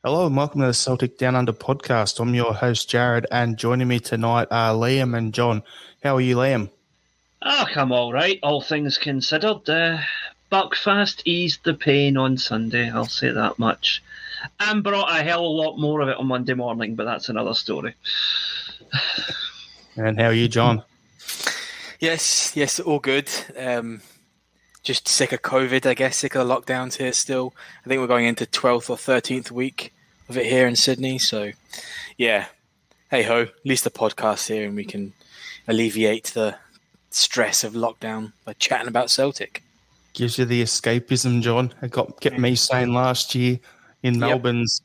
Hello and welcome to the Celtic Down Under podcast. I'm your host, Jarrod, and joining me tonight are Liam and John. How are you, Liam? I'm all right, all things considered. Buckfast eased the pain on Sunday, I'll say that much. And brought a hell of a lot more of it on Monday morning, but that's another story. And how are you, John? Yes, all good. Just sick of COVID, I guess, sick of the lockdowns here still. I think we're going into 12th or 13th week of it here in Sydney. So, yeah, hey-ho, at least the podcast here and we can alleviate the stress of lockdown by chatting about Celtic. Gives you the escapism, John. It kept me sane last year in Melbourne's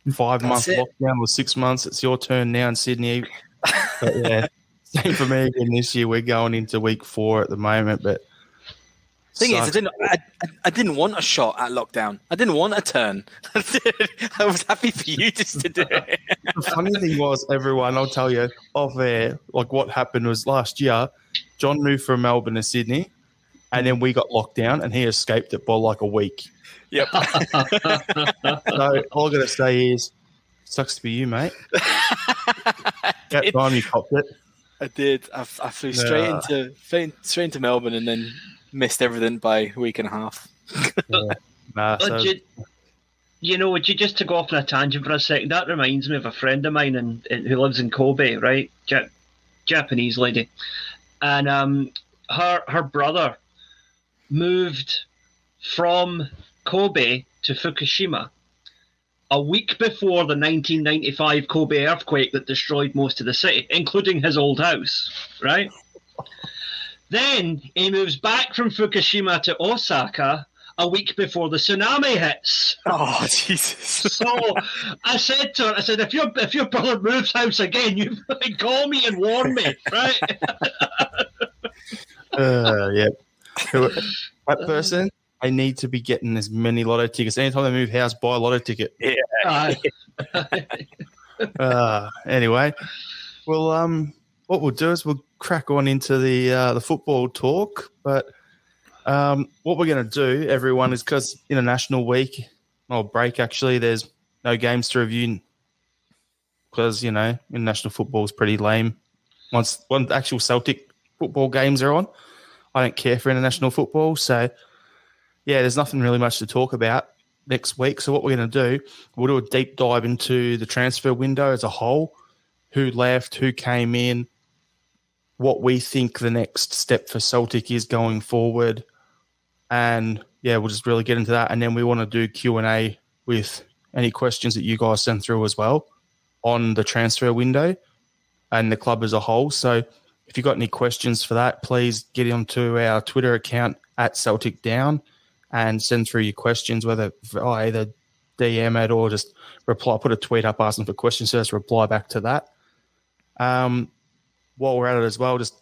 5-month lockdown or 6 months. It's your turn now in Sydney. But yeah, same for me again this year. We're going into week 4 at the moment, but thing is, I didn't want a shot at lockdown. I didn't want a turn. I was happy for you just to do it. The funny thing was, everyone, I'll tell you, off air, like what happened was last year, John moved from Melbourne to Sydney, and then we got locked down, and he escaped it by like a week. Yep. So all I got to say is, sucks for you, mate. That time you copped it. I did. I flew straight into Melbourne and then missed everything by a week and a half. Just to go off on a tangent for a second, that reminds me of a friend of mine who lives in Kobe, right? Japanese lady. And her brother moved from Kobe to Fukushima a week before the 1995 Kobe earthquake that destroyed most of the city, including his old house, right? Then he moves back from Fukushima to Osaka a week before the tsunami hits. Oh, Jesus. So I said to her, if your brother moves house again, you call me and warn me, right? Yeah. That person, they need to be getting as many lotto tickets. Anytime they move house, buy a lotto ticket. Yeah. Anyway, well, what we'll do is we'll crack on into the football talk. But what we're going to do, everyone, is because International Week or break, actually, there's no games to review because international football is pretty lame. Once actual Celtic football games are on, I don't care for international football. So yeah, there's nothing really much to talk about next week. So what we're going to do, we'll do a deep dive into the transfer window as a whole, who left, who came in, what we think the next step for Celtic is going forward. And yeah, we'll just really get into that. And then we want to do Q&A with any questions that you guys send through as well on the transfer window and the club as a whole. So if you've got any questions for that, please get onto our Twitter account at Celtic Down and send through your questions, whether I either DM it or just reply, put a tweet up asking for questions, so just reply back to that. While we're at it as well, just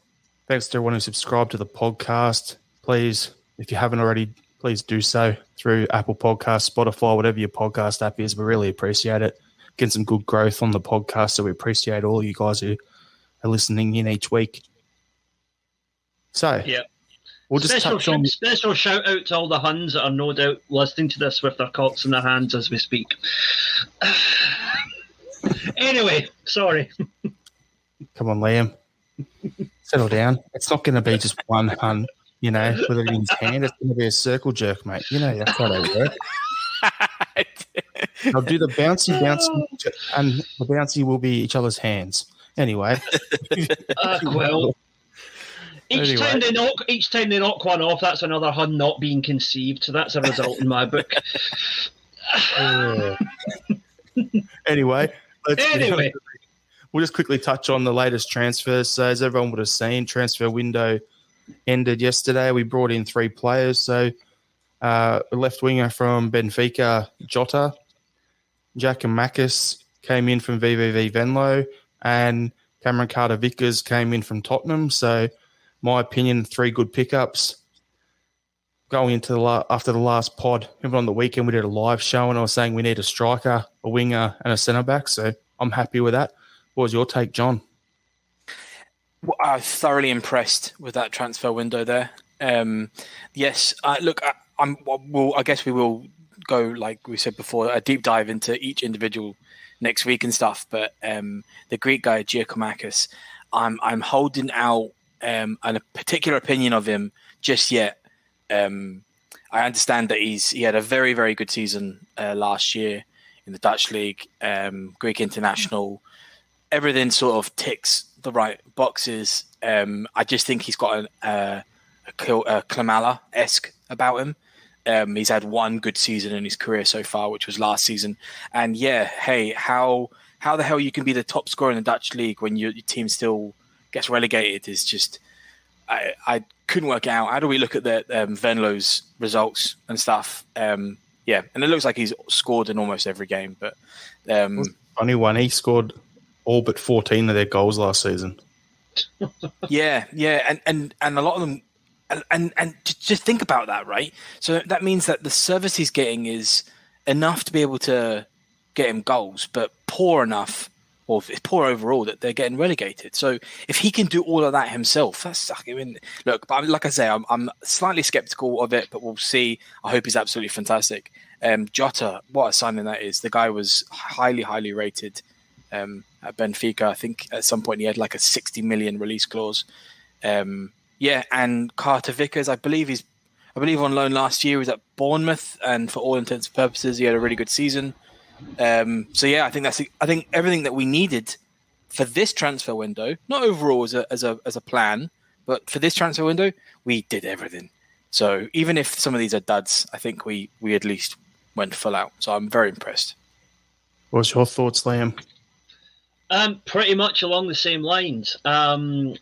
thanks to everyone who subscribed to the podcast. Please, if you haven't already, please do so through Apple Podcasts, Spotify, whatever your podcast app is. We really appreciate it. Getting some good growth on the podcast, so we appreciate all you guys who are listening in each week. So, yeah. We'll just special shout out to all the Huns that are no doubt listening to this with their cocks in their hands as we speak. Anyway, sorry. Come on, Liam. Settle down. It's not going to be just one Hun, with it in his hand. It's going to be a circle jerk, mate. That's how they work. I'll do the bouncy, and the bouncy will be each other's hands. Anyway. Well. Each time they knock one off, that's another Hun not being conceived. So that's a result in my book. Anyway, we'll just quickly touch on the latest transfers. So as everyone would have seen, transfer window ended yesterday. We brought in 3 players. So a left winger from Benfica, Jota, Jack and Makis came in from VVV Venlo, and Cameron Carter-Vickers came in from Tottenham. So my opinion, 3 good pickups. Going into after the last pod, even on the weekend, we did a live show and I was saying we need a striker, a winger and a centre-back. So I'm happy with that. What was your take, John? Well, I was thoroughly impressed with that transfer window there. Yes, I guess we will go, like we said before, a deep dive into each individual next week and stuff. But the Greek guy, Giacomakis, I'm holding out a particular opinion of him just yet. I understand that he had a very, very good season last year in the Dutch league, Greek international. Everything sort of ticks the right boxes. I just think he's got a Klimala-esque about him. He's had one good season in his career so far, which was last season. And yeah, hey, how the hell you can be the top scorer in the Dutch league when your team still gets relegated is just... I couldn't work it out. How do we look at the Venlo's results and stuff? And it looks like he's scored in almost every game. But funny one, he scored all but 14 of their goals last season. yeah, and a lot of them, and just think about that, right? So that means that the service he's getting is enough to be able to get him goals, but poor enough, or poor overall, that they're getting relegated. So if he can do all of that himself, that's, I mean, look, but like I say, I'm slightly skeptical of it, but we'll see. I hope he's absolutely fantastic. Jota, what a signing that is. The guy was highly, highly rated at Benfica. I think at some point he had like a 60 million release clause. And Carter Vickers, I believe on loan last year. He was at Bournemouth, and for all intents and purposes, he had a really good season. I think everything that we needed for this transfer window, not overall as a plan, but for this transfer window, we did everything. So even if some of these are duds, I think we at least went full out. So I'm very impressed. What's your thoughts, Liam? Pretty much along the same lines. Over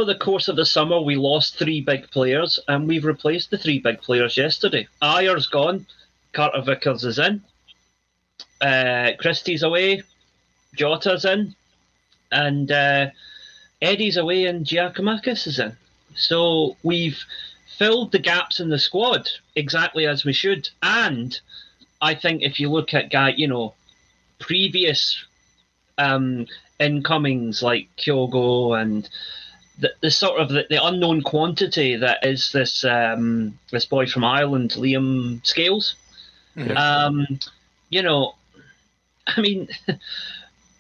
the course of the summer, we lost 3 big players, and we've replaced the 3 big players yesterday. Ayer's gone. Carter Vickers is in. Christie's away. Jota's in. And Eddie's away, and Giacomakis is in. So we've filled the gaps in the squad exactly as we should. And I think if you look at previous incomings like Kyogo and the sort of the unknown quantity that is this boy from Ireland, Liam Scales. Mm-hmm.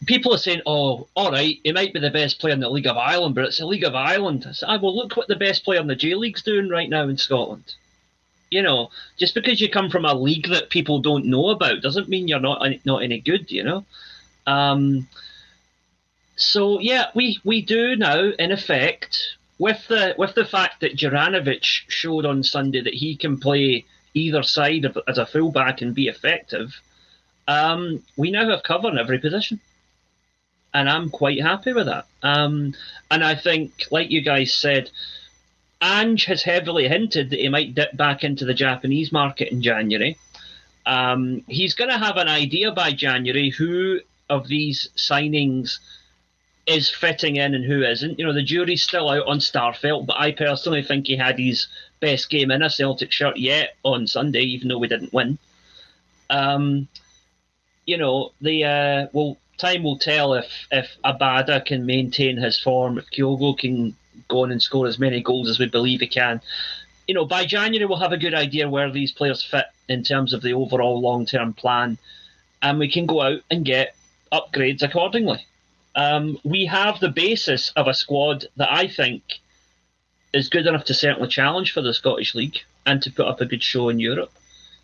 People are saying, "Oh, all right, he might be the best player in the League of Ireland, but it's the League of Ireland." I said, well, look what the best player in the J League's doing right now in Scotland. Just because you come from a league that people don't know about doesn't mean you're not any good. So yeah, we do now, in effect, with the fact that Juranovic showed on Sunday that he can play either side as a fullback and be effective. We now have cover in every position, and I'm quite happy with that. And I think, like you guys said, Ange has heavily hinted that he might dip back into the Japanese market in January. He's going to have an idea by January who of these signings is fitting in and who isn't. The jury's still out on Starfelt, but I personally think he had his best game in a Celtic shirt yet on Sunday, even though we didn't win. Time will tell if Abada can maintain his form, if Kyogo can go on and score as many goals as we believe he can. By January we'll have a good idea where these players fit in terms of the overall long-term plan, and we can go out and get upgrades accordingly. We have the basis of a squad that I think is good enough to certainly challenge for the Scottish League and to put up a good show in Europe.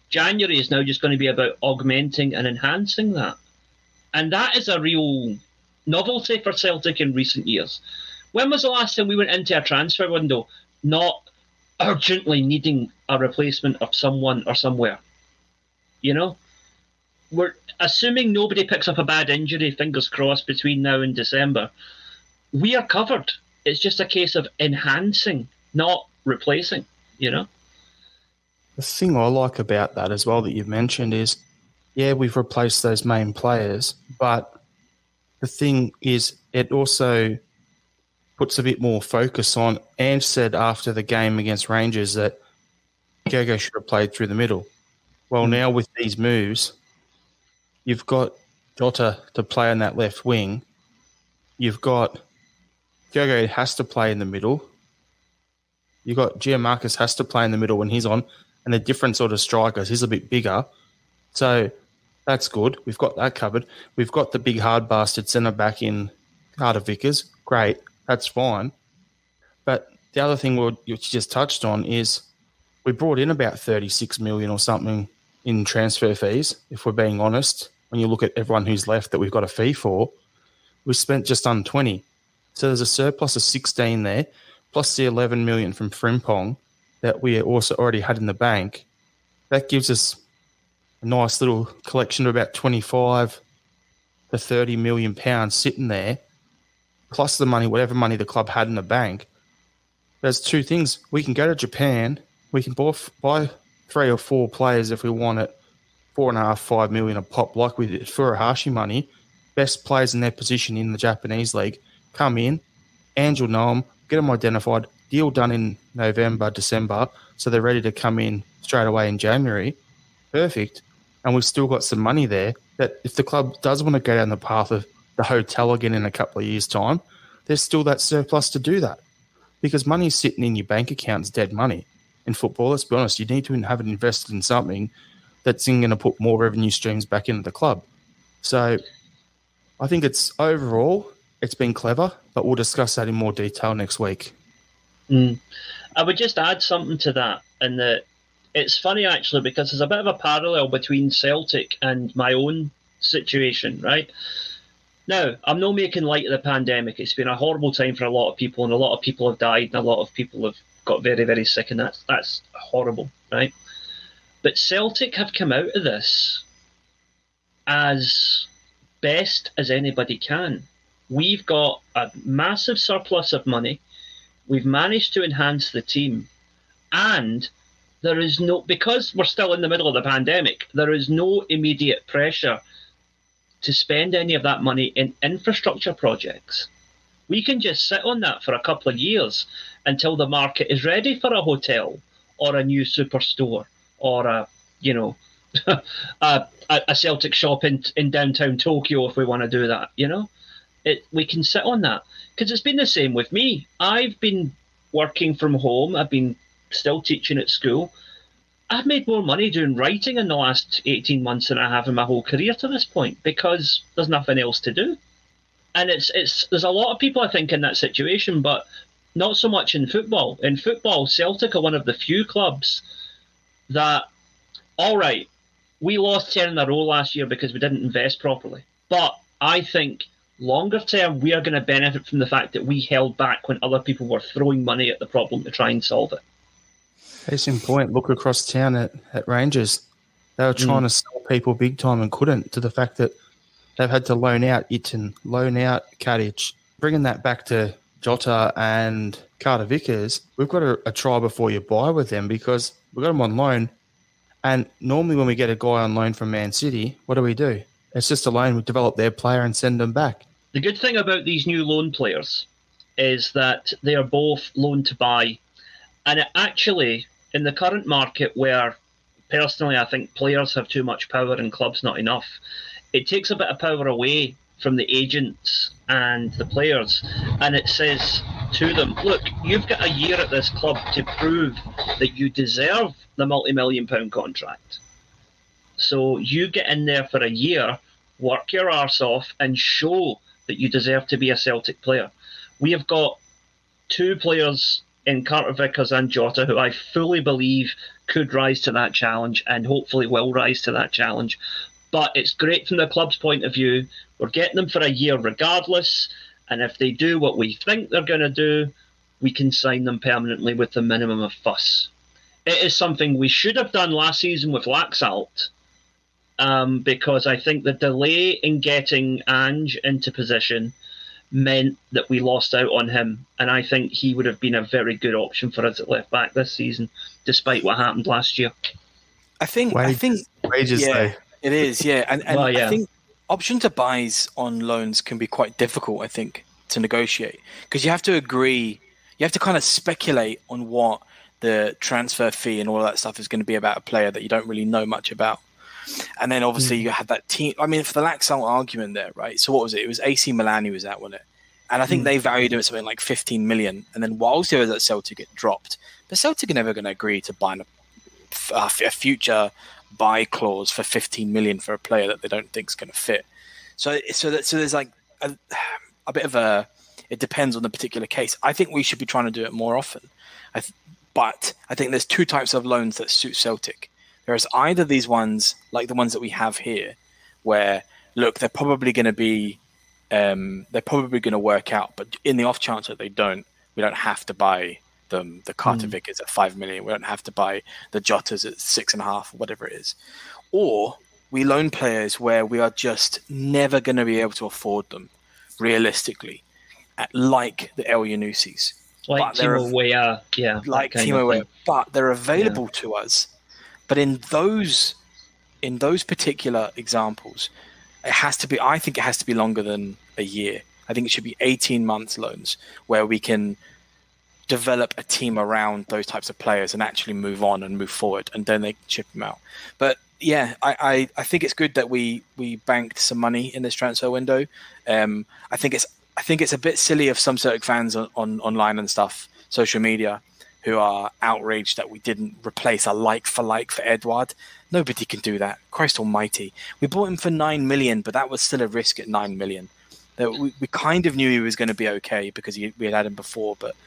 January is now just going to be about augmenting and enhancing that. And that is a real novelty for Celtic in recent years. When was the last time we went into a transfer window not urgently needing a replacement of someone or somewhere? We're assuming nobody picks up a bad injury, fingers crossed, between now and December. We are covered. It's just a case of enhancing, not replacing, The thing I like about that as well that you've mentioned is, yeah, we've replaced those main players, but the thing is it also puts a bit more focus on. Ange said after the game against Rangers that Kyogo should have played through the middle. Well, now with these moves, you've got Jota to play on that left wing. You've got Kyogo has to play in the middle. You've got Giacomakis has to play in the middle when he's on. and they're different sort of strikers. He's a bit bigger. So that's good. We've got that covered. We've got the big hard bastard centre back in Carter Vickers. Great. That's fine. But the other thing which you just touched on is we brought in about 36 million or something in transfer fees, if we're being honest. When you look at everyone who's left that we've got a fee for, we spent just under 20. So there's a surplus of 16 there, plus the 11 million from Frimpong that we also already had in the bank. That gives us a nice little collection of about 25 to 30 million pounds sitting there, plus the money, whatever money the club had in the bank. There's two things. We can go to Japan. We can buy 3 or 4 players if we want it, 4.5, 5 million a pop, like we did Furuhashi money. Best players in their position in the Japanese league come in. Angel know them, get them identified, deal done in November, December, so they're ready to come in straight away in January. Perfect. And we've still got some money there that if the club does want to go down the path of the hotel again in a couple of years' time, there's still that surplus to do that. Because money's sitting in your bank account is dead money. In football, let's be honest, you need to have it invested in something that's going to put more revenue streams back into the club. So I think it's been clever, but we'll discuss that in more detail next week. I would just add something to that, and that it's funny actually because there's a bit of a parallel between Celtic and my own situation, right? Now, I'm not making light of the pandemic. It's been a horrible time for a lot of people, and a lot of people have died, and a lot of people have got very, very sick, and that's horrible, right? But Celtic have come out of this as best as anybody can. We've got a massive surplus of money. We've managed to enhance the team, and there is because we're still in the middle of the pandemic, there is no immediate pressure to spend any of that money in infrastructure projects. We can just sit on that for a couple of years until the market is ready for a hotel or a new superstore or a Celtic shop in downtown Tokyo if we want to do that. We can sit on that because it's been the same with me. I've been working from home. I've been still teaching at school. I've made more money doing writing in the last 18 months than I have in my whole career to this point because there's nothing else to do. And there's a lot of people, I think, in that situation, but not so much in football. In football, Celtic are one of the few clubs that, all right, we lost 10 in a row last year because we didn't invest properly. But I think longer term, we are going to benefit from the fact that we held back when other people were throwing money at the problem to try and solve it. Case in point, look across town at Rangers. They were trying to sell people big time and couldn't, to the fact that they've had to loan out Itten, loan out Kadich. Bringing that back to Jota and Carter Vickers, we've got a try before you buy with them because we've got them on loan. And normally when we get a guy on loan from Man City, what do? It's just a loan. We develop their player and send them back. The good thing about these new loan players is that they are both loan to buy. And it actually, in the current market where personally I think players have too much power and clubs not enough, it takes a bit of power away from the agents and the players. And it says to them, look, you've got a year at this club to prove that you deserve the multi-million-pound contract. So you get in there for a year, work your arse off and show that you deserve to be a Celtic player. We have got 2 players in Carter Vickers and Jota who I fully believe could rise to that challenge and hopefully will rise to that challenge. But it's great from the club's point of view. We're getting them for a year regardless. And if they do what we think they're going to do, we can sign them permanently with the minimum of fuss. It is something we should have done last season with Laxalt, because I think the delay in getting Ange into position meant that we lost out on him. And I think he would have been a very good option for us at left back this season, despite what happened last year. I think wages though. It is, yeah. And yeah. I think option to buys on loans can be quite difficult, I think, to negotiate. Because you have to agree, you have to kind of speculate on what the transfer fee and all that stuff is going to be about a player that you don't really know much about. And then obviously you had that team. I mean, for the Laxalt argument there, right? So what was it? It was AC Milan who was out, wasn't it? And I think they valued him at something like 15 million. And then whilst he was at Celtic, it dropped. But Celtic are never going to agree to buy a future buy clause for 15 million for a player that they don't think is going to fit. So there's like a bit of a. It depends on the particular case. I think we should be trying to do it more often. But I think there's two types of loans that suit Celtic. There's either these ones, like the ones that we have here, where, look, they're probably going to work out, but in the off chance that they don't, we don't have to buy them. The Carter Vickers at 5 million. We don't have to buy the Jotas at 6.5, or whatever it is. Or we loan players where we are just never going to be able to afford them, realistically, like the El Yunusis. Like Timo Weah, like Timo Weah, but they're available to us. But in those particular examples, it has to be. I think it has to be longer than a year. I think it should be 18 months loans where we can develop a team around those types of players and actually move on and move forward, and then they ship them out. But yeah, I think it's good that we banked some money in this transfer window. I think it's a bit silly of some Celtic fans on online and stuff, social media, who are outraged that we didn't replace a like for Edouard. Nobody can do that. Christ almighty. We bought him for 9 million, but that was still a risk at 9 million. We kind of knew he was going to be okay because we had him before, but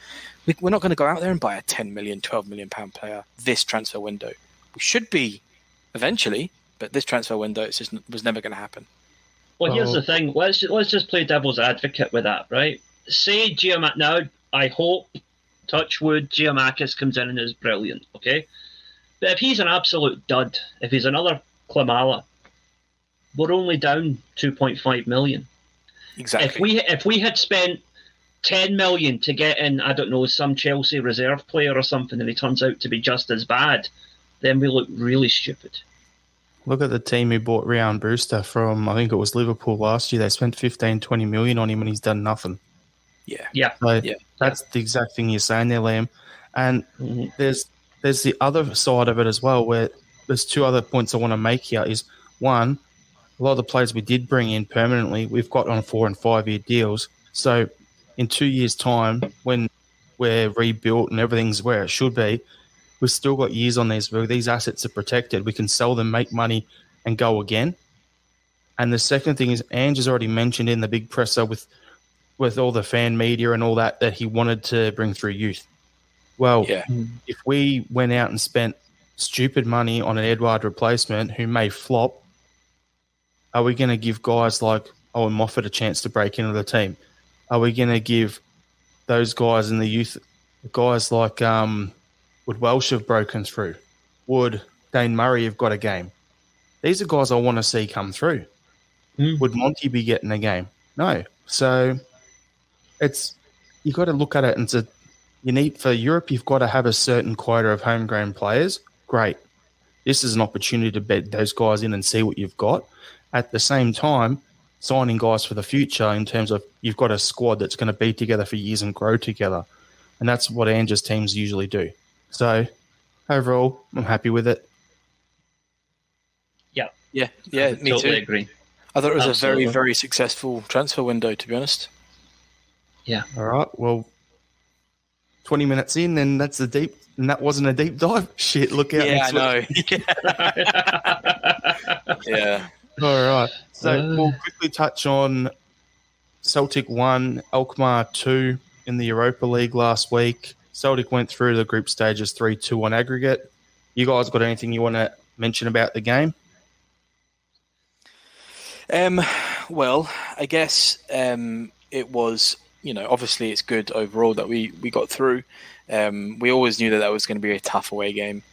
we're not going to go out there and buy a 10 million, 12 million pound player this transfer window. We should be eventually, but this transfer window was never going to happen. Well, here's the thing. Let's just play devil's advocate with that, right? Say now, I hope, touch wood, Giamakis comes in and is brilliant, okay? But if he's an absolute dud, if he's another Klimala, we're only down 2.5 million. Exactly. If we had spent 10 million to get in, I don't know, some Chelsea reserve player or something, and he turns out to be just as bad, then we look really stupid. Look at the team who bought Ryan Brewster from, I think it was Liverpool last year. They spent 15-20 million on him and he's done nothing. Yeah. So that's the exact thing you're saying there, Liam. And there's the other side of it as well, where there's two other points I want to make here. Is one, a lot of the players we did bring in permanently, we've got on 4 and 5 year deals. So in 2 years' time, when we're rebuilt and everything's where it should be, we've still got years on these where these assets are protected. We can sell them, make money, and go again. And the second thing is, Ange has already mentioned in the big presser with all the fan media and all that he wanted to bring through youth. Well, if we went out and spent stupid money on an Edouard replacement who may flop, are we going to give guys like Owen Moffat a chance to break into the team? Are we going to give those guys in the youth, guys like would Welsh have broken through? Would Dane Murray have got a game? These are guys I want to see come through. Would Monty be getting a game? No. So you got to look at it and say, for Europe, you've got to have a certain quota of homegrown players. Great. This is an opportunity to bet those guys in and see what you've got. At the same time, signing guys for the future in terms of you've got a squad that's going to be together for years and grow together. And that's what Ange's teams usually do. So overall, I'm happy with it. Yeah, me totally too. Agree. I thought it was a very, very successful transfer window, to be honest. Yeah. All right. Well, 20 minutes in, and that wasn't a deep dive. Shit, look out. Yeah, I know. Yeah. All right. So we'll quickly touch on Celtic 1, Alkmaar 2 in the Europa League last week. Celtic went through the group stages 3-2 on aggregate. You guys got anything you want to mention about the game? Well, I guess it was, obviously it's good overall that we got through. We always knew that was going to be a tough away game.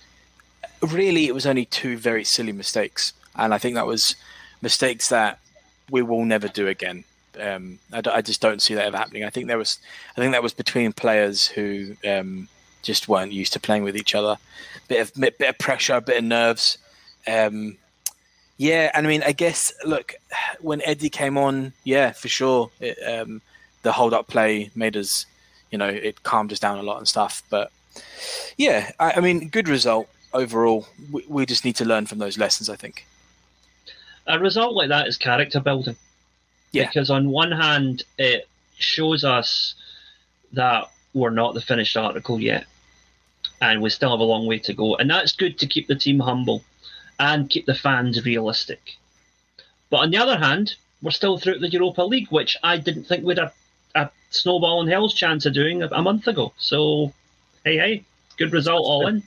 Really, it was only two very silly mistakes. And I think that was mistakes that we will never do again. I just don't see that ever happening. I think that was between players who just weren't used to playing with each other. Bit of pressure, a bit of nerves. Yeah, I mean, I guess, look, when Eddie came on, yeah, for sure, the hold-up play made us, it calmed us down a lot and stuff. But, yeah, I mean, good result overall. We just need to learn from those lessons, I think. A result like that is character building. Yeah. Because on one hand, it shows us that we're not the finished article yet. and we still have a long way to go. And that's good to keep the team humble and keep the fans realistic. But on the other hand, we're still through the Europa League, which I didn't think we'd have a snowball in hell's chance of doing a month ago. So, hey, good result all in.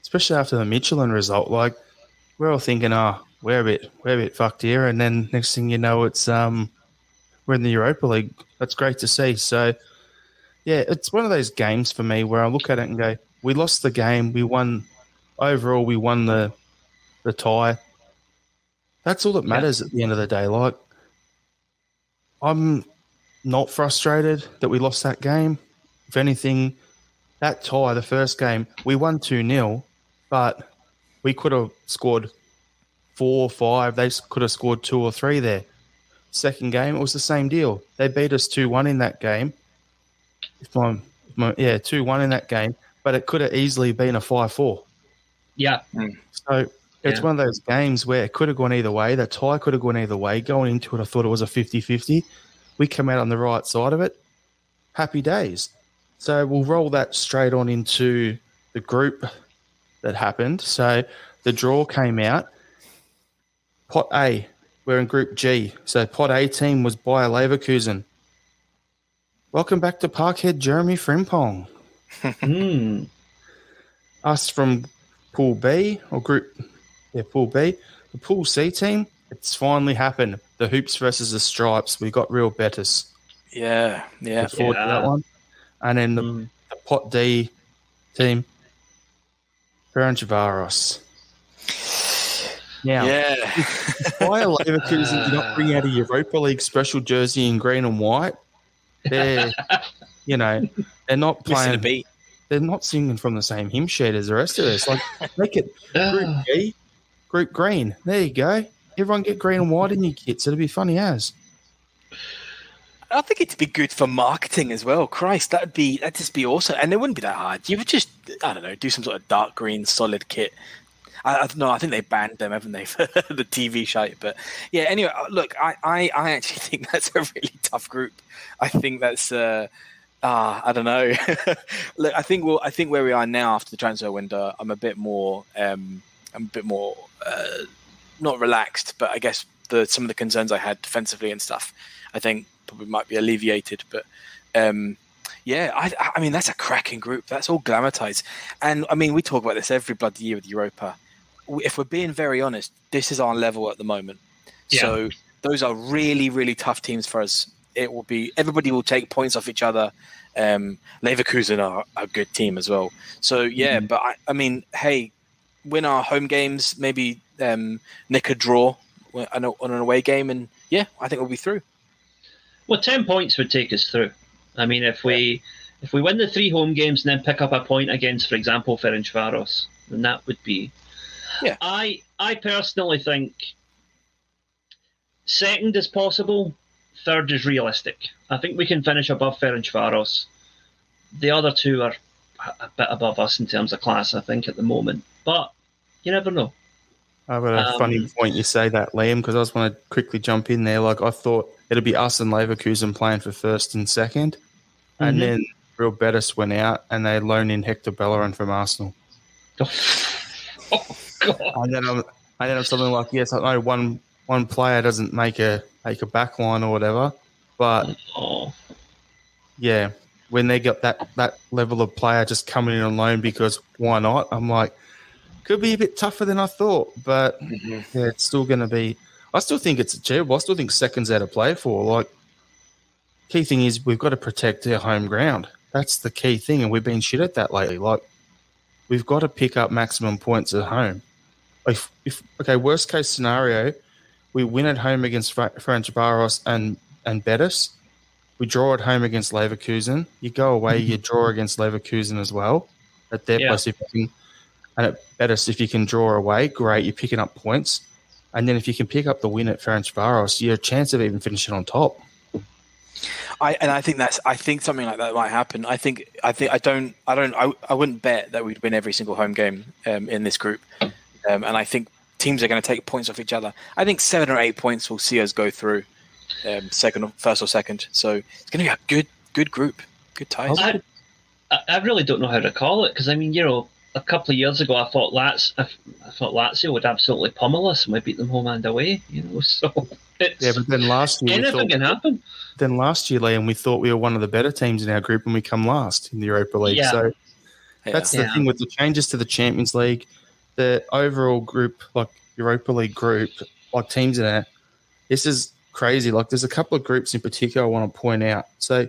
Especially after the Michelin result, like we're all thinking, we're a bit fucked here, and then next thing you know, it's we're in the Europa League. That's great to see. So, yeah, it's one of those games for me where I look at it and go, we lost the game, we won. Overall, we won the tie. That's all that matters at the end of the day. Like, I'm not frustrated that we lost that game. If anything, that tie, the first game, we won 2-0, but we could have scored 4 or 5. They could have scored 2 or 3 there. Second game, it was the same deal. They beat us 2-1 in that game. 2-1 in that game, but it could have easily been a 5-4. Yeah. So it's one of those games where it could have gone either way. The tie could have gone either way. Going into it, I thought it was a 50-50. We come out on the right side of it. Happy days. So we'll roll that straight on into the group that happened. So the draw came out. Pot A, we're in Group G. So Pot A team was Bayer Leverkusen. Welcome back to Parkhead, Jeremy Frimpong. Us from Pool B, or Pool B. The Pool C team, it's finally happened. The Hoops versus the Stripes. We got real Betis. Yeah. Look forward to that one. And then the Pot D team, Ferencvaros. Now, Bayer Leverkusen did not bring out a Europa League special jersey in green and white. They're not playing. Beat. They're not singing from the same hymn sheet as the rest of us. Like, make it Group G, Group Green. There you go. Everyone get green and white in your kits. It'll be funny as. I think it'd be good for marketing as well. Christ, that'd just be awesome, and it wouldn't be that hard. You would just, I don't know, do some sort of dark green solid kit. I think they banned them, haven't they, for the TV shite? But yeah, anyway, look, I actually think that's a really tough group. I think that's I don't know. Look, I think where we are now after the transfer window, I'm a bit more not relaxed, but I guess some of the concerns I had defensively and stuff, I think probably might be alleviated. But I mean, that's a cracking group. That's all glamorized. And I mean, we talk about this every bloody year with Europa. If we're being very honest, this is our level at the moment. Yeah. So those are really, really tough teams for us. It will be, everybody will take points off each other. Leverkusen are a good team as well. So but I mean, hey, win our home games, maybe nick a draw on an away game, and I think we'll be through. Well, 10 points would take us through. I mean, if we win the 3 home games and then pick up a point against, for example, Ferencvaros, then that would be. Yeah. I personally think second is possible, third is realistic. I think we can finish above Ferencvaros. The other 2 are a bit above us in terms of class, I think, at the moment. But you never know. I've got a funny point you say that, Liam, because I just want to quickly jump in there. Like, I thought it'd be us and Leverkusen playing for first and second, and then Real Betis went out and they loaned in Hector Bellerin from Arsenal. God. And then I'm something like, yes, I know one player doesn't make a back line or whatever, but when they got that level of player just coming in on loan because why not? I'm like, could be a bit tougher than I thought, but it's still going to be. I still think it's achievable. I still think second's out of play for. Like, key thing is we've got to protect our home ground. That's the key thing, and we've been shit at that lately. Like, we've got to pick up maximum points at home. Worst case scenario, we win at home against Ferencvaros and Betis. We draw at home against Leverkusen. You go away, you draw against Leverkusen as well. At their place, and at Betis, if you can draw away, great. You're picking up points, and then if you can pick up the win at Ferencvaros, you have a chance of even finishing on top. I think something like that might happen. I wouldn't bet that we'd win every single home game in this group, and I think teams are going to take points off each other. I think 7 or 8 points will see us go through first or second. So it's going to be a good group, good ties. I really don't know how to call it because I mean, a couple of years ago, I thought Lazio would absolutely pummel us, and we beat them home and away. So but then last year anything can happen. Then last year, Liam, we thought we were one of the better teams in our group, and we come last in the Europa League. Yeah. So that's the thing with the changes to the Champions League, the overall group, like Europa League group, like teams in it. This is crazy. Like, there's a couple of groups in particular I want to point out. So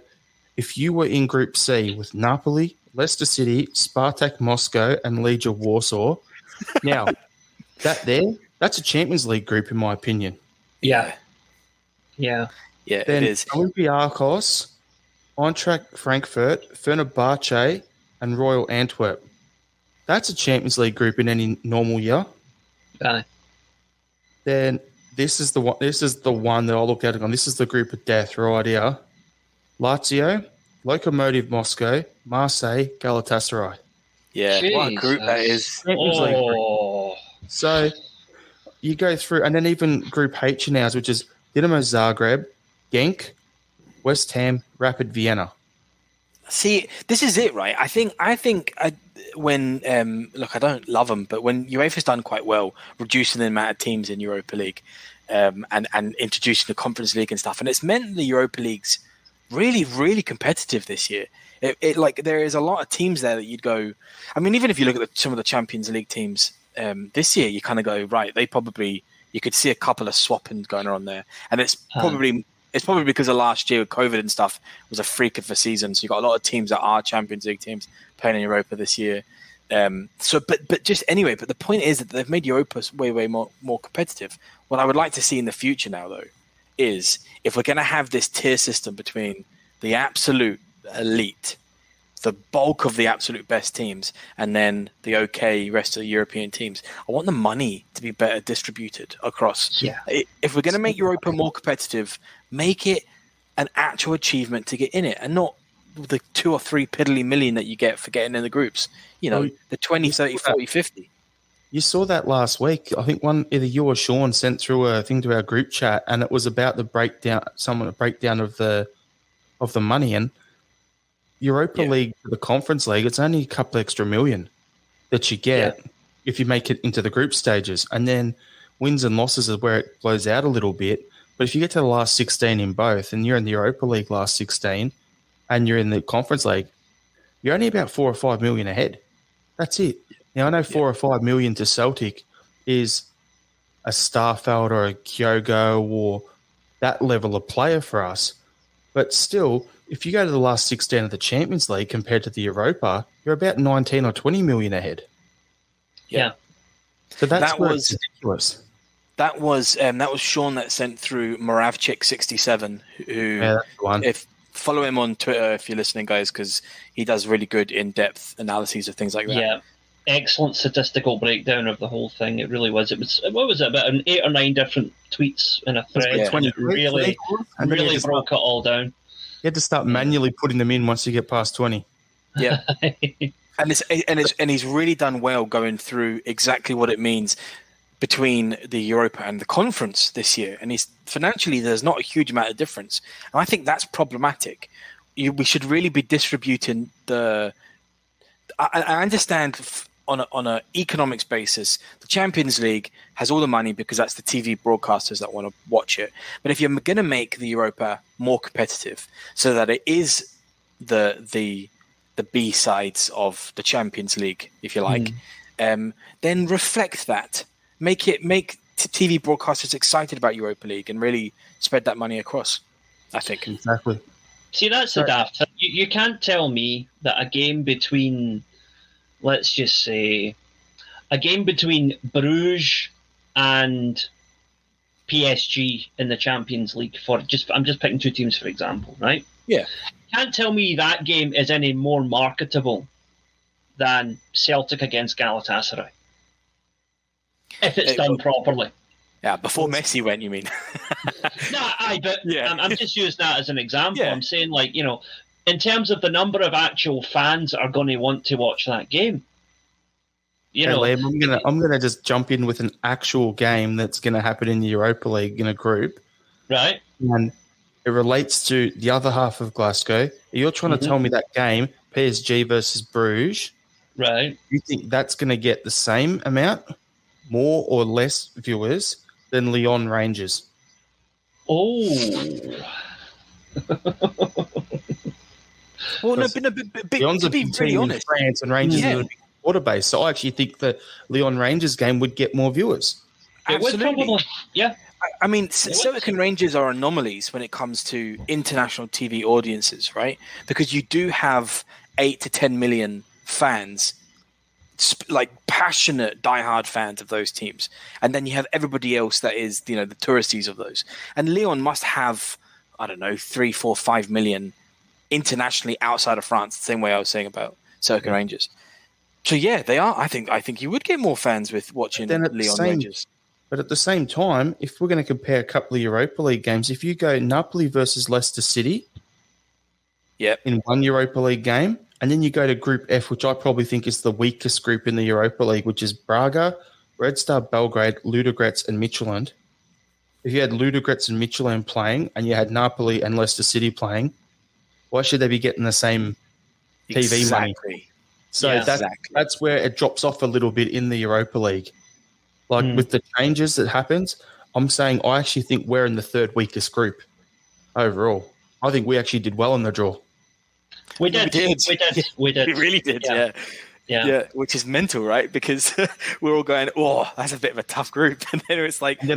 if you were in Group C with Napoli, Leicester City, Spartak Moscow, and Legia Warsaw, now that's a Champions League group in my opinion. Yeah, then it is. Olympiacos, Eintracht Frankfurt, Fenerbahce, and Royal Antwerp. That's a Champions League group in any normal year. Then this is the one. This is the one that I look at it on. This is the group of death right here. Lazio, Lokomotiv Moscow, Marseille, Galatasaray. Yeah, Jesus. what a group that is. So you go through, and then even Group H now, which is Dinamo Zagreb, Genk, West Ham, Rapid Vienna. See, this is it, right? I think when look, I don't love them, but when UEFA's done quite well, reducing the amount of teams in Europa League, and introducing the Conference League and stuff, and it's meant the Europa League's really, really competitive this year. It like there is a lot of teams there that you'd go. I mean, even if you look at some of the Champions League teams this year, you kind of go, right, you could see a couple of swapping going on there, and it's probably because of last year with COVID and stuff was a freak of a season. So you got a lot of teams that are Champions League teams playing in Europa this year. But the point is that they've made Europa way more competitive. What I would like to see in the future now, though, is if we're going to have this tier system between the absolute elite, the bulk of the absolute best teams, and then the okay rest of the European teams, I want the money to be better distributed across. Yeah. If we're going to make Europa more competitive, make it an actual achievement to get in it, and not the 2 or 3 piddly million that you get for getting in the groups. The 20, 30, 40, 50. You saw that last week. I think either you or Sean sent through a thing to our group chat, and it was about the breakdown of the money. And Europa League, the Conference League, it's only a couple extra million that you get if you make it into the group stages. And then wins and losses is where it blows out a little bit. But if you get to the last 16 in both, and you're in the Europa League last 16, and you're in the Conference League, you're only about 4 or 5 million ahead. That's it. Now, I know 4 or 5 million to Celtic is a Starfelt or a Kyogo or that level of player for us. But still, if you go to the last 16 of the Champions League compared to the Europa, you're about 19 or 20 million ahead. Yeah. So that was ridiculous. That was Sean that sent through Moravchik67, who that's the one. Follow him on Twitter if you're listening, guys, because he does really good in-depth analyses of things like that. Yeah. Excellent statistical breakdown of the whole thing. It really was. It was, what was it, about 8 or 9 different tweets in a thread? And it really broke it all down. You had to start manually putting them in once you get past 20. Yeah. and he's really done well going through exactly what it means between the Europa and the Conference this year. And financially, there's not a huge amount of difference. And I think that's problematic. We should really be distributing I understand on an economics basis, the Champions League has all the money because that's the TV broadcasters that want to watch it. But if you're going to make the Europa more competitive so that it is the B sides of the Champions League, if you like, then reflect that. Make TV broadcasters excited about Europa League and really spread that money across, I think. Exactly. See, that's the daft thing. You can't tell me that a game between, let's just say, a game between Bruges and PSG in the Champions League, I'm just picking 2 teams for example, right? Yeah. You can't tell me that game is any more marketable than Celtic against Galatasaray. If it's done properly. Yeah, before Messi went, you mean? I'm just using that as an example. Yeah. I'm saying, in terms of the number of actual fans that are going to want to watch that game. Liam, I'm gonna just jump in with an actual game that's going to happen in the Europa League in a group. Right. And it relates to the other half of Glasgow. You're trying to tell me that game, PSG versus Bruges, Right. Do you think that's going to get the same amount, more or less viewers than Lyon Rangers? Oh. Well, no, Because but Lyon's to a be big really team in honest, France and Rangers Yeah. is a big supporter base. So I actually think the Lyon Rangers game would get more viewers. It would absolutely. probably. Yeah. I mean, Celtic and Rangers are anomalies when it comes to international TV audiences, right? Because you do have 8 to 10 million fans, like passionate, diehard fans of those teams, and then you have everybody else that is, the touristies of those. And Lyon must have, I don't know, 3, 4, 5 million internationally outside of France. The same way I was saying about Celtic and Rangers. So yeah, they are. I think you would get more fans with watching Lyon Rangers. But at the same time, if we're going to compare a couple of Europa League games, if you go Napoli versus Leicester City in one Europa League game, and then you go to Group F, which I probably think is the weakest group in the Europa League, which is Braga, Red Star Belgrade, Ludogorets, and Midtjylland. If you had Ludogorets and Midtjylland playing, and you had Napoli and Leicester City playing, why should they be getting the same TV money? So that's where it drops off a little bit in the Europa League. With the changes that happened, I'm saying I actually think we're in the third weakest group overall. I think we actually did well in the draw. We did. We really did, yeah. Which is mental, right? Because we're all going, oh, that's a bit of a tough group. And then it's like, and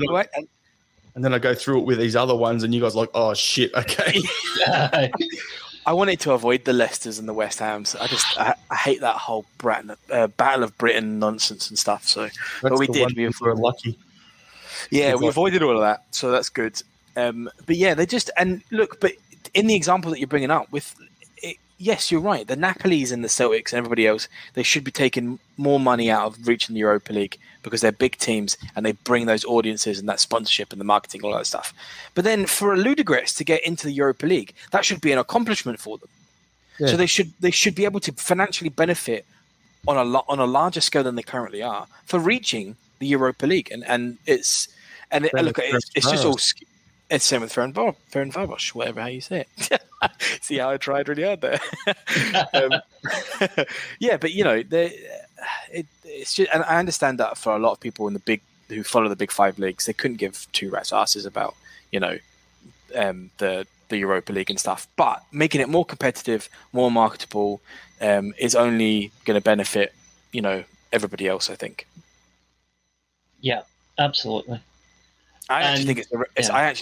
then I go through it with these other ones, and you guys are like, oh, shit, okay. I wanted to avoid the Leicesters and the West Hams. I hate that whole Battle of Britain nonsense and stuff. So, but we did. We were lucky. Yeah, we avoided all of that, so that's good. But yeah, they just but in the example that you're bringing up, yes, you're right. The Napolis and the Celtics and everybody else, they should be taking more money out of reaching the Europa League because they're big teams and they bring those audiences and that sponsorship and the marketing, all that stuff. But then for a Ludogorets to get into the Europa League, that should be an accomplishment for them. Yeah. So they should be able to financially benefit on a larger scale than they currently are for reaching the Europa League. And it's just all. It's same with Ferencváros, whatever how you say it. See how I tried really hard there. Yeah, but it's just, and I understand that for a lot of people who follow the big 5 leagues, they couldn't give 2 rats asses about the Europa League and stuff. But making it more competitive, more marketable, is only going to benefit everybody else, I think. Yeah, absolutely. I actually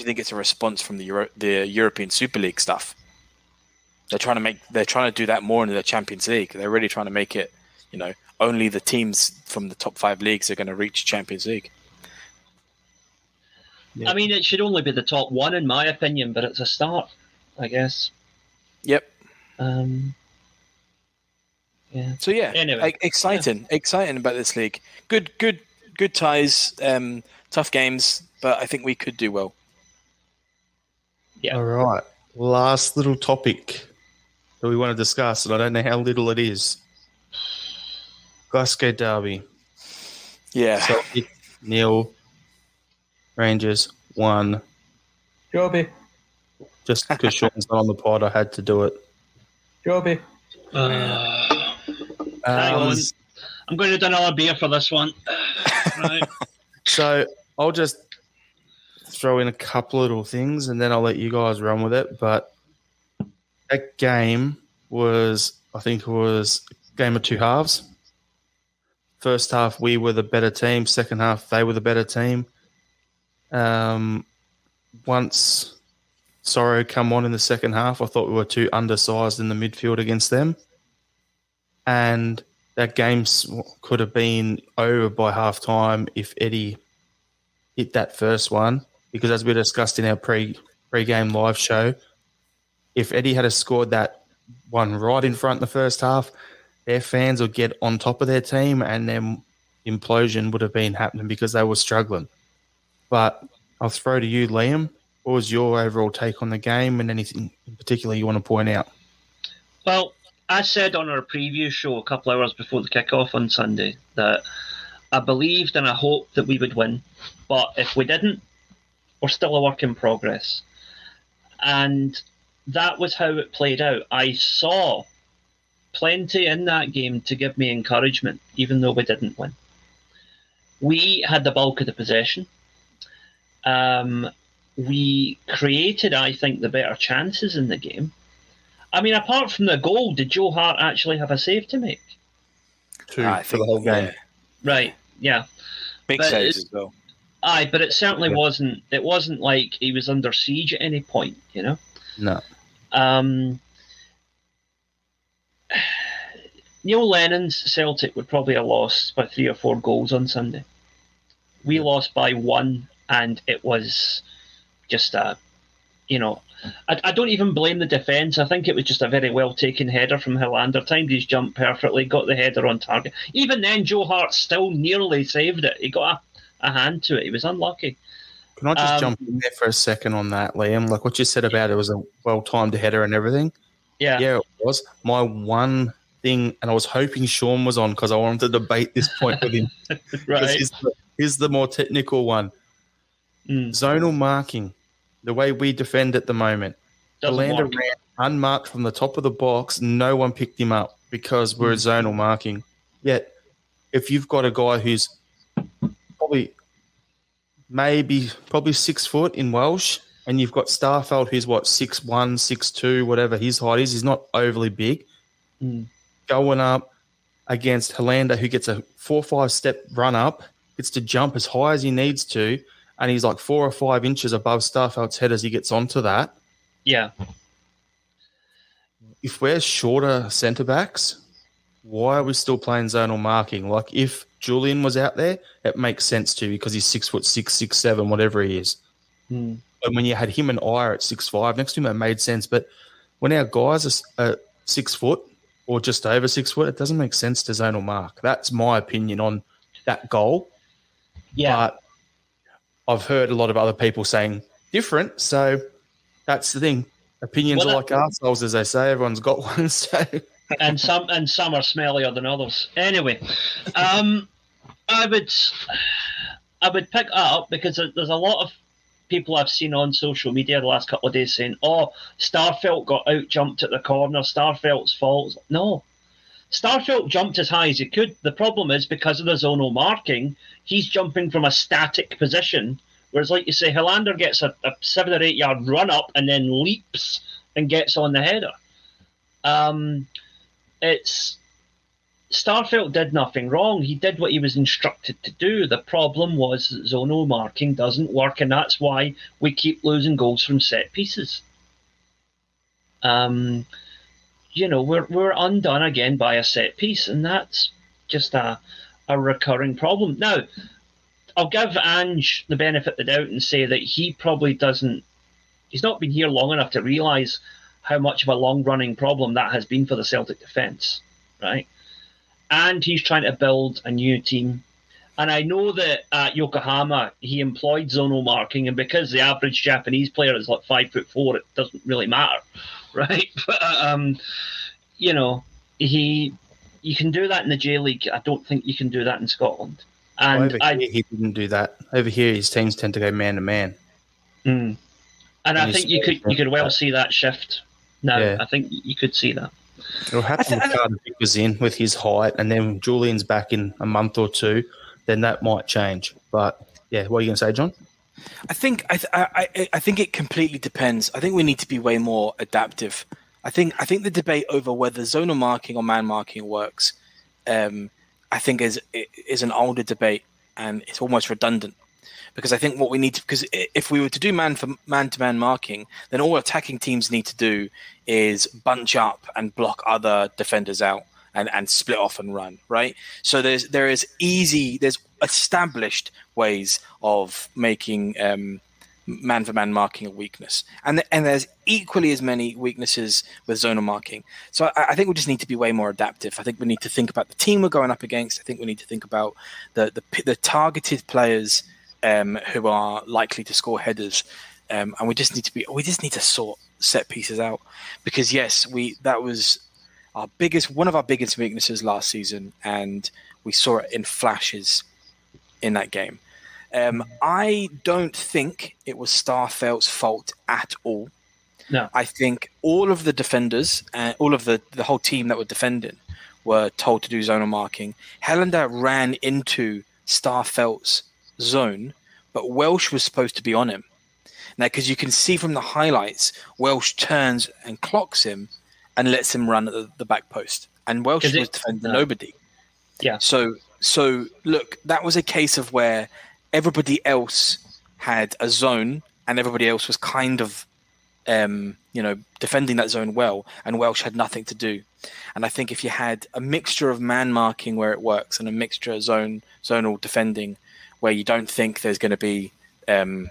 think it's a response from the European Super League stuff. They're trying to do that more into the Champions League. They're really trying to make it, only the teams from the top 5 leagues are going to reach Champions League. Yeah. I mean, it should only be the top 1 in my opinion, but it's a start, I guess. Yep. Yeah. So yeah, anyway, exciting about this league. Good ties, tough games. But I think we could do well. Yeah. All right. Last little topic that we want to discuss, and I don't know how little it is. Glasgow Derby. Yeah. Celtic 0, Rangers 1. Joby. Just because Sean's not on the pod, I had to do it. Joby. Hang on. I'm going to do another beer for this one. Right. So I'll just throw in a couple of little things and then I'll let you guys run with it. But that game was a game of 2 halves. First half, we were the better team. Second half, they were the better team. Once Sorrow come on in the second half, I thought we were too undersized in the midfield against them. And that game could have been over by half-time if Eddie hit that first one. Because as we discussed in our pre-game live show, if Eddie had scored that one right in front in the first half, their fans would get on top of their team and then implosion would have been happening because they were struggling. But I'll throw to you, Liam. What was your overall take on the game and anything in particular you want to point out? Well, I said on our preview show a couple hours before the kickoff on Sunday that I believed and I hoped that we would win. But if we didn't, we're still a work in progress. And that was how it played out. I saw plenty in that game to give me encouragement, even though we didn't win. We had the bulk of the possession. We created, I think, the better chances in the game. I mean, apart from the goal, did Joe Hart actually have a save to make? Two for the whole game. Yeah. Right, yeah. Big But saves as well. Aye, but it certainly wasn't. It wasn't like he was under siege at any point, you know. No. Neil Lennon's Celtic would probably have lost by 3 or 4 goals on Sunday. We lost by 1, and it was just a, I don't even blame the defence. I think it was just a very well taken header from Helander. Timed his jump perfectly, got the header on target. Even then, Joe Hart still nearly saved it. He got a hand to it. He was unlucky. Can I just jump in there for a second on that, Liam? Like what you said about it was a well-timed header and everything. Yeah. Yeah, it was. My one thing, and I was hoping Sean was on because I wanted to debate this point with him. Right. Here's the more technical one. Zonal marking, the way we defend at the moment. Helander ran unmarked from the top of the box. No one picked him up because we're zonal marking. Yet, if you've got a guy who's probably 6 foot in Welsh, and you've got Starfelt who's 6'1", 6'2", whatever his height is. He's not overly big. Going up against Helander, who gets a 4 or 5 step run up, gets to jump as high as he needs to, and he's like 4 or 5 inches above Starfelt's head as he gets onto that. Yeah. If we're shorter centre backs, why are we still playing zonal marking? Like if Julian was out there, it makes sense to because he's 6'6", 6'7", whatever he is. And when you had him and Ire at 6'5" next to him, it made sense. But when our guys are 6 foot or just over 6 foot, it doesn't make sense to zonal mark. That's my opinion on that goal. Yeah. But I've heard a lot of other people saying different. So that's the thing. Opinions are like arseholes, as they say. Everyone's got one. So. and some are smellier than others. Anyway, I would pick that up because there's a lot of people I've seen on social media the last couple of days saying, Starfelt got out-jumped at the corner, Starfelt's fault. No. Starfelt jumped as high as he could. The problem is because of the zonal marking, he's jumping from a static position, whereas, like you say, Helander gets a 7 or 8 yard run up and then leaps and gets on the header. Starfelt did nothing wrong. He did what he was instructed to do. The problem was that zonal marking doesn't work, and that's why we keep losing goals from set pieces. We're undone again by a set piece, and that's just a recurring problem. Now, I'll give Ange the benefit of the doubt and say that he probably he's not been here long enough to realise how much of a long-running problem that has been for the Celtic defence, right? And he's trying to build a new team. And I know that at Yokohama, he employed zonal marking, and because the average Japanese player is like 5'4", it doesn't really matter, right? But, you can do that in the J-League. I don't think you can do that in Scotland. And over here, he didn't do that. Over here, his teams tend to go man-to-man. And I think you could well see that shift now. Yeah. I think you could see that. It'll happen with Carter Vickers in with his height, and then Julian's back in a month or two, then that might change. But, yeah, what are you going to say, John? I think it completely depends. I think we need to be way more adaptive. I think the debate over whether zonal marking or man marking works, I think is an older debate, and it's almost redundant. Because I think what we need to, because if we were to do man-to-man marking, then all attacking teams need to do is bunch up and block other defenders out and split off and run, right? So there's established ways of making man-for-man marking a weakness. And there's equally as many weaknesses with zonal marking. So I think we just need to be way more adaptive. I think we need to think about the team we're going up against. I think we need to think about the targeted players who are likely to score headers, and we just need to sort set pieces out, because yes, that was one of our biggest weaknesses last season, and we saw it in flashes in that game. I don't think it was Starfelt's fault at all. No. I think all of the defenders and all of the whole team that were defending were told to do zonal marking. Helander ran into Starfelt's zone, but Welsh was supposed to be on him. Now, because you can see from the highlights, Welsh turns and clocks him and lets him run at the back post. And Welsh was defending nobody. Yeah. So look, that was a case of where everybody else had a zone and everybody else was kind of, defending that zone well, and Welsh had nothing to do. And I think if you had a mixture of man marking where it works and a mixture of zonal defending where you don't think there's going to be an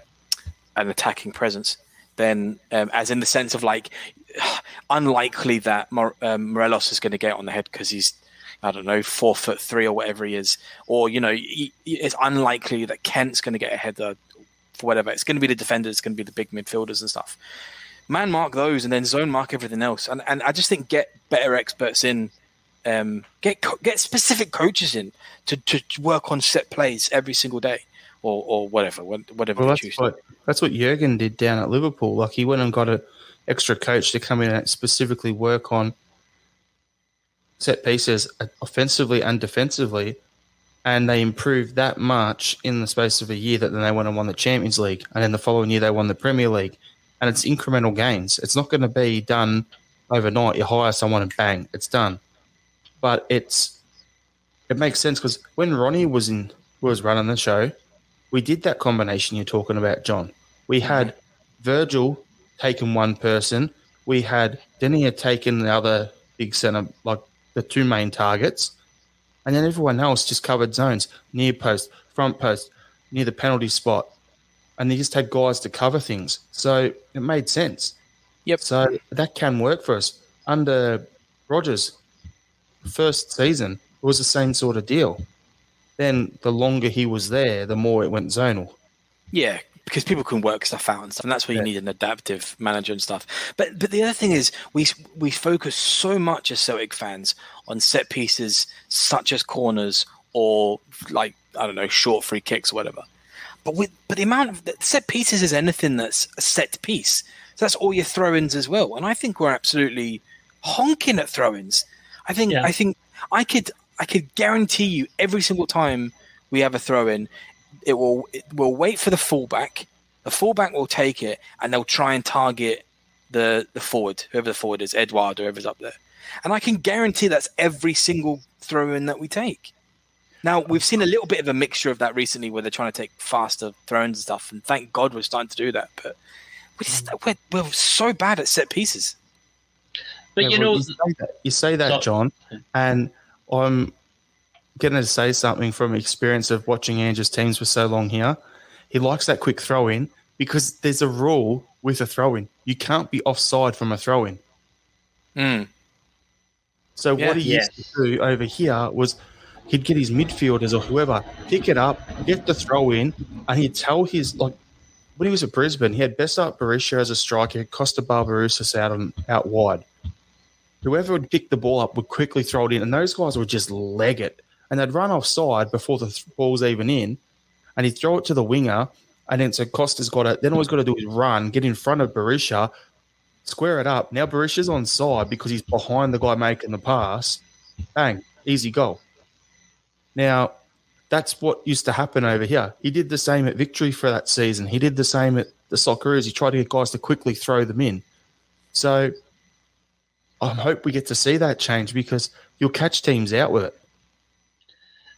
attacking presence, then as in the sense of like unlikely that Morelos is going to get on the head because he's, I don't know, 4'3" or whatever he is, or it's unlikely that Kent's going to get a header for whatever. It's going to be the defenders, it's going to be the big midfielders and stuff. Man mark those and then zone mark everything else. And I just think get better experts in, get specific coaches in to work on set plays every single day or whatever they choose. That's what Jurgen did down at Liverpool. Like he went and got an extra coach to come in and specifically work on set pieces offensively and defensively, and they improved that much in the space of a year that then they went and won the Champions League, and then the following year they won the Premier League. And it's incremental gains. It's not going to be done overnight. You hire someone and bang, it's done. But it makes sense because when Ronnie was running the show, we did that combination you're talking about, John. We had Virgil taking one person. We had Denny had taken the other big centre, like the two main targets. And then everyone else just covered zones, near post, front post, near the penalty spot. And they just had guys to cover things. So it made sense. Yep. So that can work for us. Under Rodgers' first season, it was the same sort of deal. Then the longer he was there, the more it went zonal. Yeah, because people can work stuff out and stuff. And that's where you need an adaptive manager and stuff. But the other thing is we focus so much as Celtic fans on set pieces such as corners or like, I don't know, short free kicks or whatever. But the amount of set pieces is anything that's a set piece. So that's all your throw-ins as well. And I think we're absolutely honking at throw-ins. I think I could guarantee you every single time we have a throw-in, it will wait for the fullback. The fullback will take it and they'll try and target the forward, whoever the forward is, Edouard or whoever's up there. And I can guarantee that's every single throw-in that we take. Now, we've seen a little bit of a mixture of that recently where they're trying to take faster throws and stuff, and thank God we're starting to do that. But we're so bad at set pieces. But you say that, John, and I'm going to say something from experience of watching Andrew's teams for so long here. He likes that quick throw-in because there's a rule with a throw-in. You can't be offside from a throw-in. So what he used to do over here was he'd get his midfielders or whoever, pick it up, get the throw in, and he'd tell his, like, when he was at Brisbane, he had Bessart Berisha as a striker, Costa Barbarouses out wide. Whoever would pick the ball up would quickly throw it in, and those guys would just leg it. And they'd run offside before the ball's even in, and he'd throw it to the winger, and then so Costa's got it. Then all he's got to do is run, get in front of Berisha, square it up. Now Berisha's on side because he's behind the guy making the pass. Bang, easy goal. Now, that's what used to happen over here. He did the same at Victory for that season. He did the same at the Socceroos. He tried to get guys to quickly throw them in. So I hope we get to see that change because you'll catch teams out with it.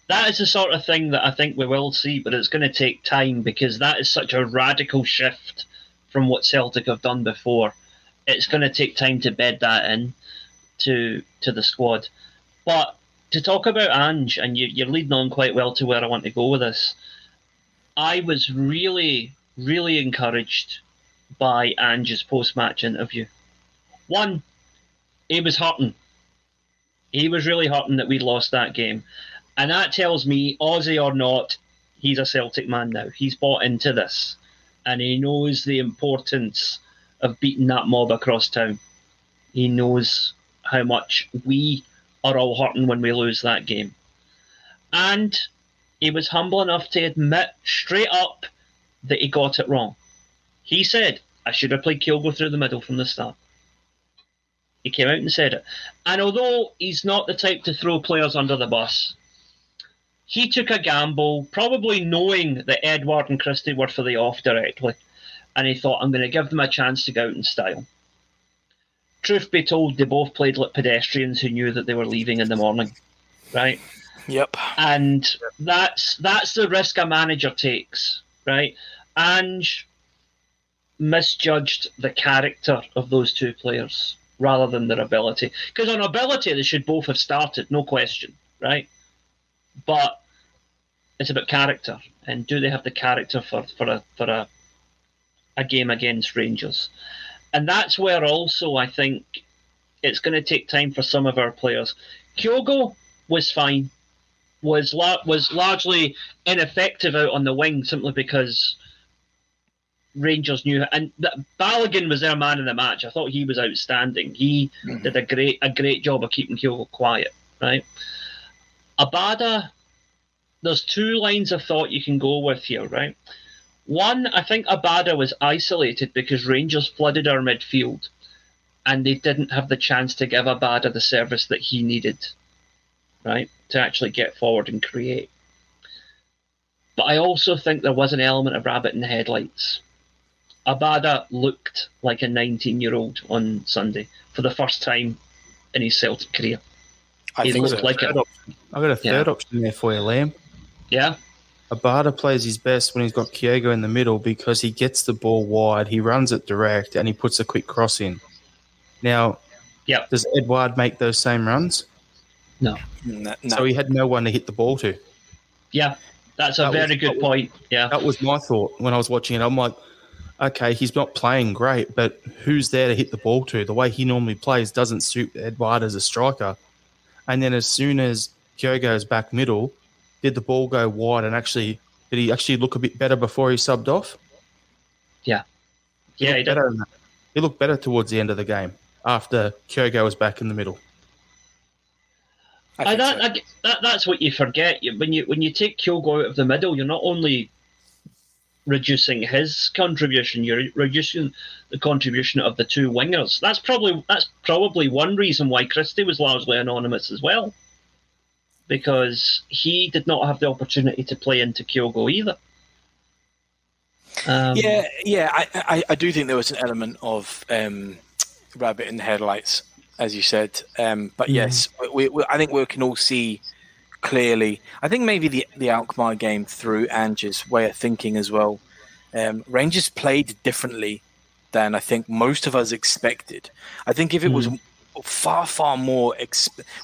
That is the sort of thing that I think we will see, but it's going to take time because that is such a radical shift from what Celtic have done before. It's going to take time to bed that in to the squad. But to talk about Ange, and you're leading on quite well to where I want to go with this, I was really, really encouraged by Ange's post-match interview. One, he was hurting. He was really hurting that we'd lost that game. And that tells me, Aussie or not, he's a Celtic man now. He's bought into this. And he knows the importance of beating that mob across town. He knows how much we are all hurting when we lose that game. And he was humble enough to admit straight up that he got it wrong. He said, I should have played Kyogo through the middle from the start. He came out and said it. And although he's not the type to throw players under the bus, he took a gamble, probably knowing that Edouard and Christie were for the off directly. And he thought, I'm going to give them a chance to go out in style. Truth be told, they both played like pedestrians who knew that they were leaving in the morning, right? Yep. And that's the risk a manager takes, right? Ange misjudged the character of those two players rather than their ability. Because on ability, they should both have started, no question, right? But it's about character, and do they have the character for a game against Rangers? And that's where also I think it's going to take time for some of our players. Kyogo was fine, was largely ineffective out on the wing simply because Rangers knew, and Balogun was their man of the match. I thought he was outstanding. He did a great job of keeping Kyogo quiet, right? Abada, there's two lines of thought you can go with here, right? One, I think Abada was isolated because Rangers flooded our midfield and they didn't have the chance to give Abada the service that he needed, right, to actually get forward and create. But I also think there was an element of rabbit in the headlights. Abada looked like a 19-year-old on Sunday for the first time in his Celtic career. I got a third option there for you, Liam. Yeah. Abada plays his best when he's got Kyogo in the middle because he gets the ball wide, he runs it direct, and he puts a quick cross in. Now, does Edouard make those same runs? No. So he had no one to hit the ball to. Yeah, that's a very good point. Yeah, that was my thought when I was watching it. I'm like, okay, he's not playing great, but who's there to hit the ball to? The way he normally plays doesn't suit Edouard as a striker. And then as soon as Kyogo's back middle, did the ball go wide and did he actually look a bit better before he subbed off? Yeah. He looked better towards the end of the game after Kyogo was back in the middle. That's what you forget. When you take Kyogo out of the middle, you're not only reducing his contribution, you're reducing the contribution of the two wingers. That's probably one reason why Christie was largely anonymous as well, because he did not have the opportunity to play into Kyogo either. I do think there was an element of rabbit in the headlights, as you said. But yes, I think we can all see clearly. I think maybe the Alkmaar game through Ange's way of thinking as well. Rangers played differently than I think most of us expected. I think if it was far more...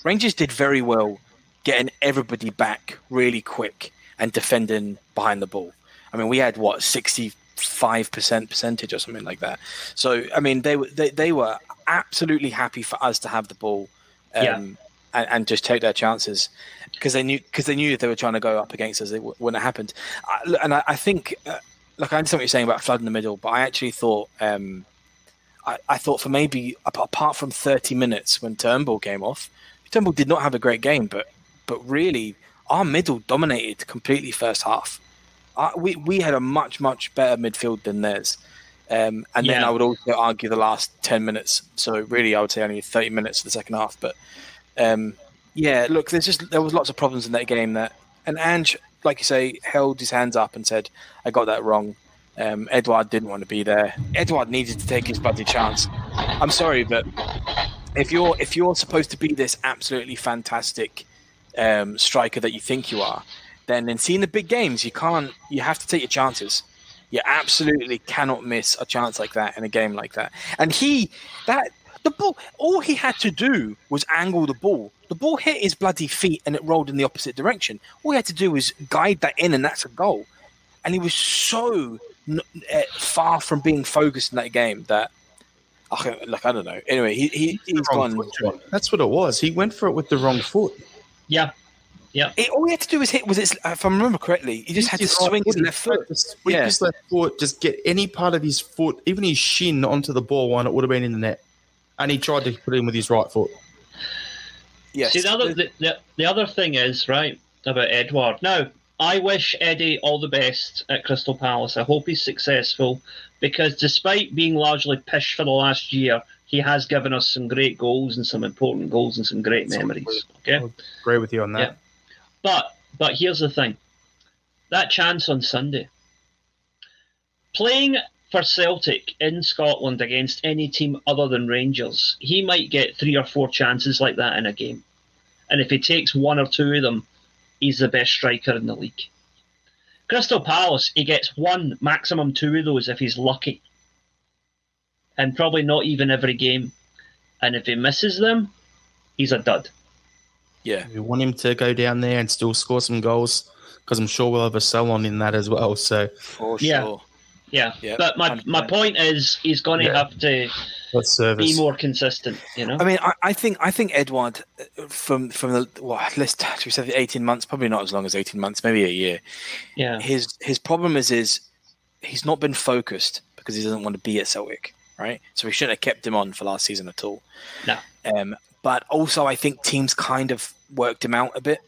Rangers did very well getting everybody back really quick and defending behind the ball. I mean, we had, 65% percentage or something like that. So, I mean, they were absolutely happy for us to have the ball and just take their chances because they knew if they were trying to go up against us, it wouldn't have happened. I think, I understand what you're saying about flood in the middle, but I actually thought, I thought for maybe, apart from 30 minutes when Turnbull came off, Turnbull did not have a great game, but really, our middle dominated completely first half. We had a much better midfield than theirs. Then I would also argue the last 10 minutes. So really, I would say only 30 minutes of the second half. But look, there was lots of problems in that game. And Ange, like you say, held his hands up and said, "I got that wrong." Edouard didn't want to be there. Edouard needed to take his bloody chance. I'm sorry, but if you're supposed to be this absolutely fantastic striker that you think you are, then in seeing the big games, you have to take your chances. You absolutely cannot miss a chance like that in a game like that. And the ball, all he had to do was angle the ball. The ball hit his bloody feet and it rolled in the opposite direction. All he had to do was guide that in and that's a goal. And he was so far from being focused in that game that, I don't know. Anyway, he's gone. That's what it was. He went for it with the wrong foot. Yeah. Yeah. All he had to do was hit. If I remember correctly, he just had to swing his left foot. His left foot, just get any part of his foot, even his shin, onto the ball, and it would have been in the net. And he tried to put it in with his right foot. Yes. See, the other thing is right about Edouard. Now, I wish Eddie all the best at Crystal Palace. I hope he's successful, because despite being largely pish for the last year, he has given us some great goals and some important goals and some great memories. Okay, I'll agree with you on that. Yeah. But here's the thing. That chance on Sunday. Playing for Celtic in Scotland against any team other than Rangers, he might get 3 or 4 chances like that in a game. And if he takes 1 or 2 of them, he's the best striker in the league. Crystal Palace, he gets 1, maximum 2 of those if he's lucky. And probably not even every game. And if he misses them, he's a dud. Yeah. We want him to go down there and still score some goals, because I'm sure we'll have a sell-on in that as well. So For sure. Yeah. Yeah, But my point is, he's going to have to be more consistent. You know. I mean, I think Edouard from the should we say 18 months, probably not as long as 18 months, maybe a year. Yeah. His problem is he's not been focused because he doesn't want to be at Celtic, right? So we shouldn't have kept him on for last season at all. No. But also I think teams kind of worked him out a bit.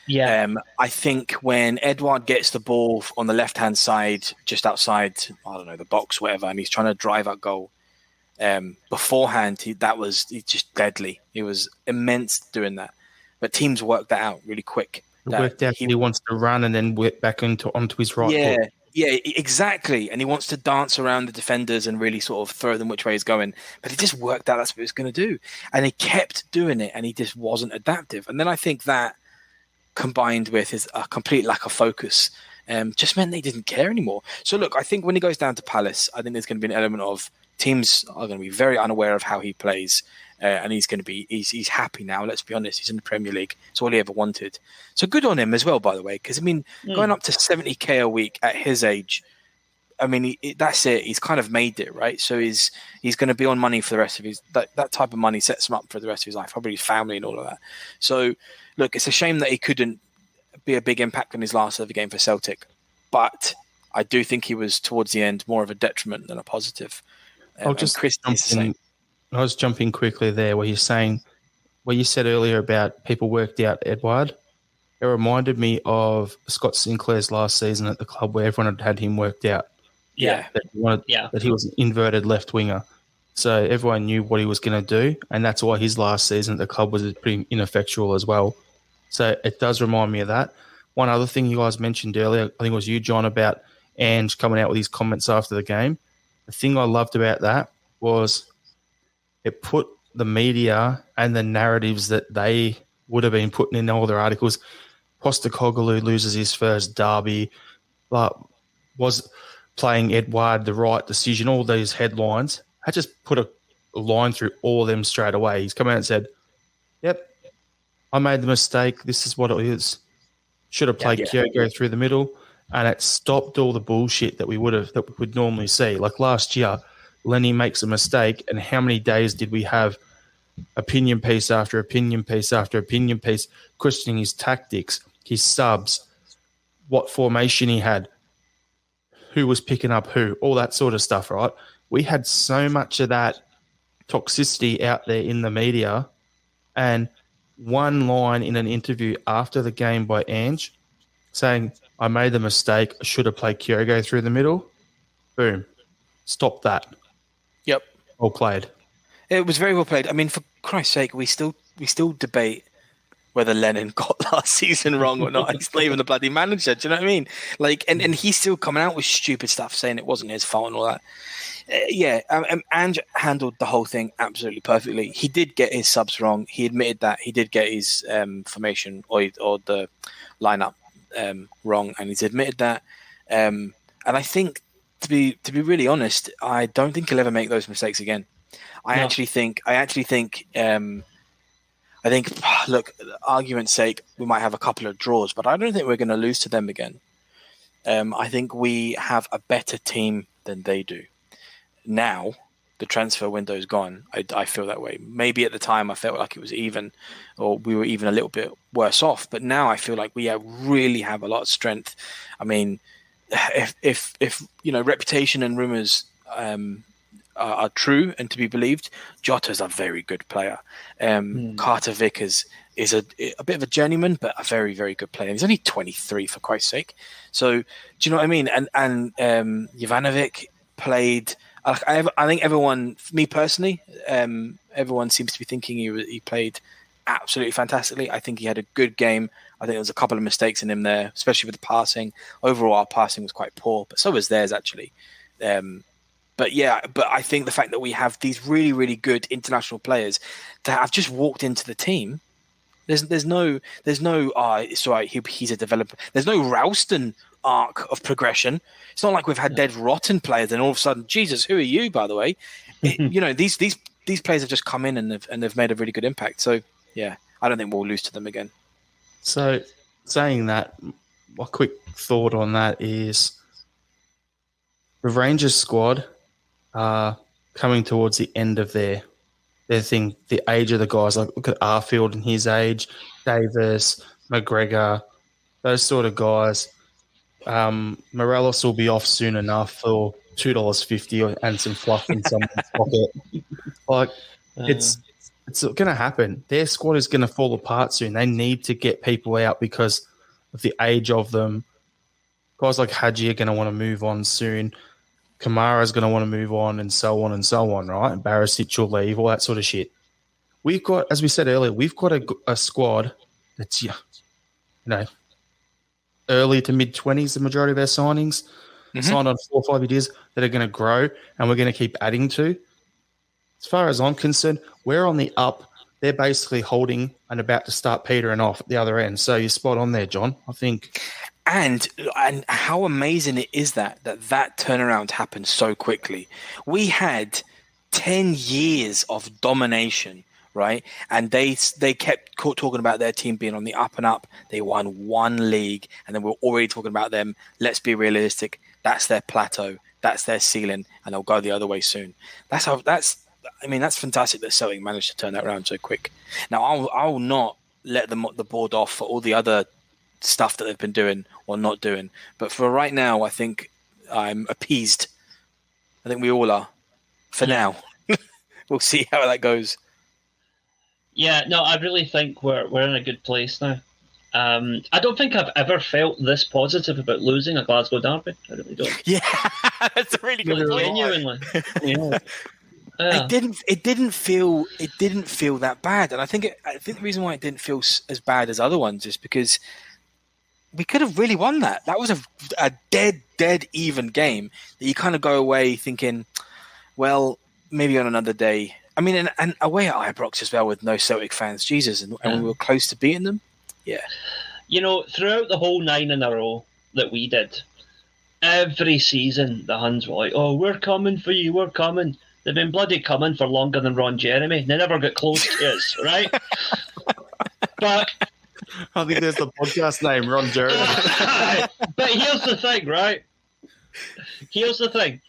Yeah. I think when Edouard gets the ball on the left-hand side, just outside, I don't know, the box, whatever, and he's trying to drive out goal, beforehand, he's just deadly. He was immense doing that. But teams worked that out really quick. It worked out he wants to run and then whip back onto his right foot. Yeah, exactly. And he wants to dance around the defenders and really sort of throw them which way he's going. But it just worked out that's what he was going to do. And he kept doing it, and he just wasn't adaptive. And then I think that, combined with his complete lack of focus, just meant they didn't care anymore. So look, I think when he goes down to Palace, I think there's going to be an element of teams are going to be very unaware of how he plays, and he's going to be he's happy now. Let's be honest, he's in the Premier League. It's all he ever wanted. So good on him as well, by the way, because I mean, going up to 70k a week at his age, I mean, that's it. He's kind of made it, right? So he's going to be on money for the rest of his that type of money sets him up for the rest of his life, probably his family and all of that. So look, it's a shame that he couldn't be a big impact in his last ever game for Celtic, but I do think he was towards the end more of a detriment than a positive. I'll just I was jumping quickly there where you're saying, what you said earlier about people worked out Edouard. It reminded me of Scott Sinclair's last season at the club where everyone had him worked out. Yeah. That he was an inverted left winger. So everyone knew what he was going to do, and that's why his last season at the club was pretty ineffectual as well. So it does remind me of that. One other thing you guys mentioned earlier, I think it was you, John, about Ange coming out with his comments after the game. The thing I loved about that was it put the media and the narratives that they would have been putting in all their articles. Postecoglou loses his first derby, but was playing Edouard the right decision, all these headlines. I just put a line through all of them straight away. He's come out and said, yep, I made the mistake. This is what it is. Should have played Kyogo through the middle, and it stopped all the bullshit that we would normally see. Like last year, Lenny makes a mistake, and how many days did we have opinion piece after opinion piece after opinion piece questioning his tactics, his subs, what formation he had, who was picking up who, all that sort of stuff, right? We had so much of that toxicity out there in the media, and one line in an interview after the game by Ange saying, I made the mistake, I should have played Kyogo through the middle. Boom. Stop that. Yep. Well played. It was very well played. I mean, for Christ's sake, we still debate whether Lennon got last season wrong or not. He's not even the bloody manager. Do you know what I mean? Like, and he's still coming out with stupid stuff, saying it wasn't his fault and all that. Ange handled the whole thing absolutely perfectly. He did get his subs wrong. He admitted that. He did get his formation or the lineup wrong, and he's admitted that. And I think, to be really honest, I don't think he'll ever make those mistakes again. I actually think, look, argument's sake, we might have a couple of draws, but I don't think we're going to lose to them again. I think we have a better team than they do. Now, the transfer window's gone. I feel that way. Maybe at the time I felt like it was even, or we were even a little bit worse off. But now I feel like we really have a lot of strength. I mean, if reputation and rumours are true and to be believed, Jota's a very good player. Carter Vickers is a bit of a journeyman, but a very, very good player. He's only 23, for Christ's sake. So, do you know what I mean? And Jovanovic played. I think everyone, me personally, everyone seems to be thinking he played absolutely fantastically. I think he had a good game. I think there was a couple of mistakes in him there, especially with the passing. Overall, our passing was quite poor, but so was theirs actually. But I think the fact that we have these really, really good international players that have just walked into the team. There's no it's all right, he's a developer. There's no Ralston arc of progression. It's not like we've had dead rotten players and all of a sudden, Jesus, who are you, by the way? These players have just come in and they've made a really good impact. So yeah, I don't think we'll lose to them again. So saying that, a quick thought on that is the Rangers squad are coming towards the end of their thing, the age of the guys. Like, look at Arfield and his age, Davis, McGregor, those sort of guys. Morelos will be off soon enough for $2.50 and some fluff in someone's pocket. Like, it's going to happen. Their squad is going to fall apart soon. They need to get people out because of the age of them. Guys like Hadji are going to want to move on soon. Kamara's going to want to move on and so on, right? And Barisic will leave, all that sort of shit. We've got, as we said earlier, we've got a squad that's, early to mid-20s, the majority of our signings, signed on 4 or 5 years that are going to grow and we're going to keep adding to. As far as I'm concerned, we're on the up. They're basically holding and about to start petering off at the other end. So you're spot on there, John, I think. And how amazing it is that turnaround happened so quickly. We had 10 years of domination, right? And they kept talking about their team being on the up and up. They won 1 league, and then we're already talking about them. Let's be realistic. That's their plateau. That's their ceiling, and they'll go the other way soon. That's fantastic that Celtic managed to turn that around so quick. Now, I'll not let the board off for all the other stuff that they've been doing or not doing. But for right now, I think I'm appeased. I think we all are. For now. We'll see how that goes. Yeah, no, I really think we're in a good place now. I don't think I've ever felt this positive about losing a Glasgow derby. I really don't. Yeah, that's a really good point. Genuinely. Yeah. It didn't feel that bad, and I think the reason why it didn't feel as bad as other ones is because we could have really won that. That was a dead even game that you kind of go away thinking, well, maybe on another day. I mean, and away at Ibrox as well with no Celtic fans, Jesus, and we were close to beating them. Yeah, throughout the whole 9 in a row that we did, every season the Huns were like, "Oh, we're coming for you, we're coming." They've been bloody coming for longer than Ron Jeremy. They never got close to us, right? But I think there's the podcast name, Ron Jeremy. But here's the thing, right? Here's the thing.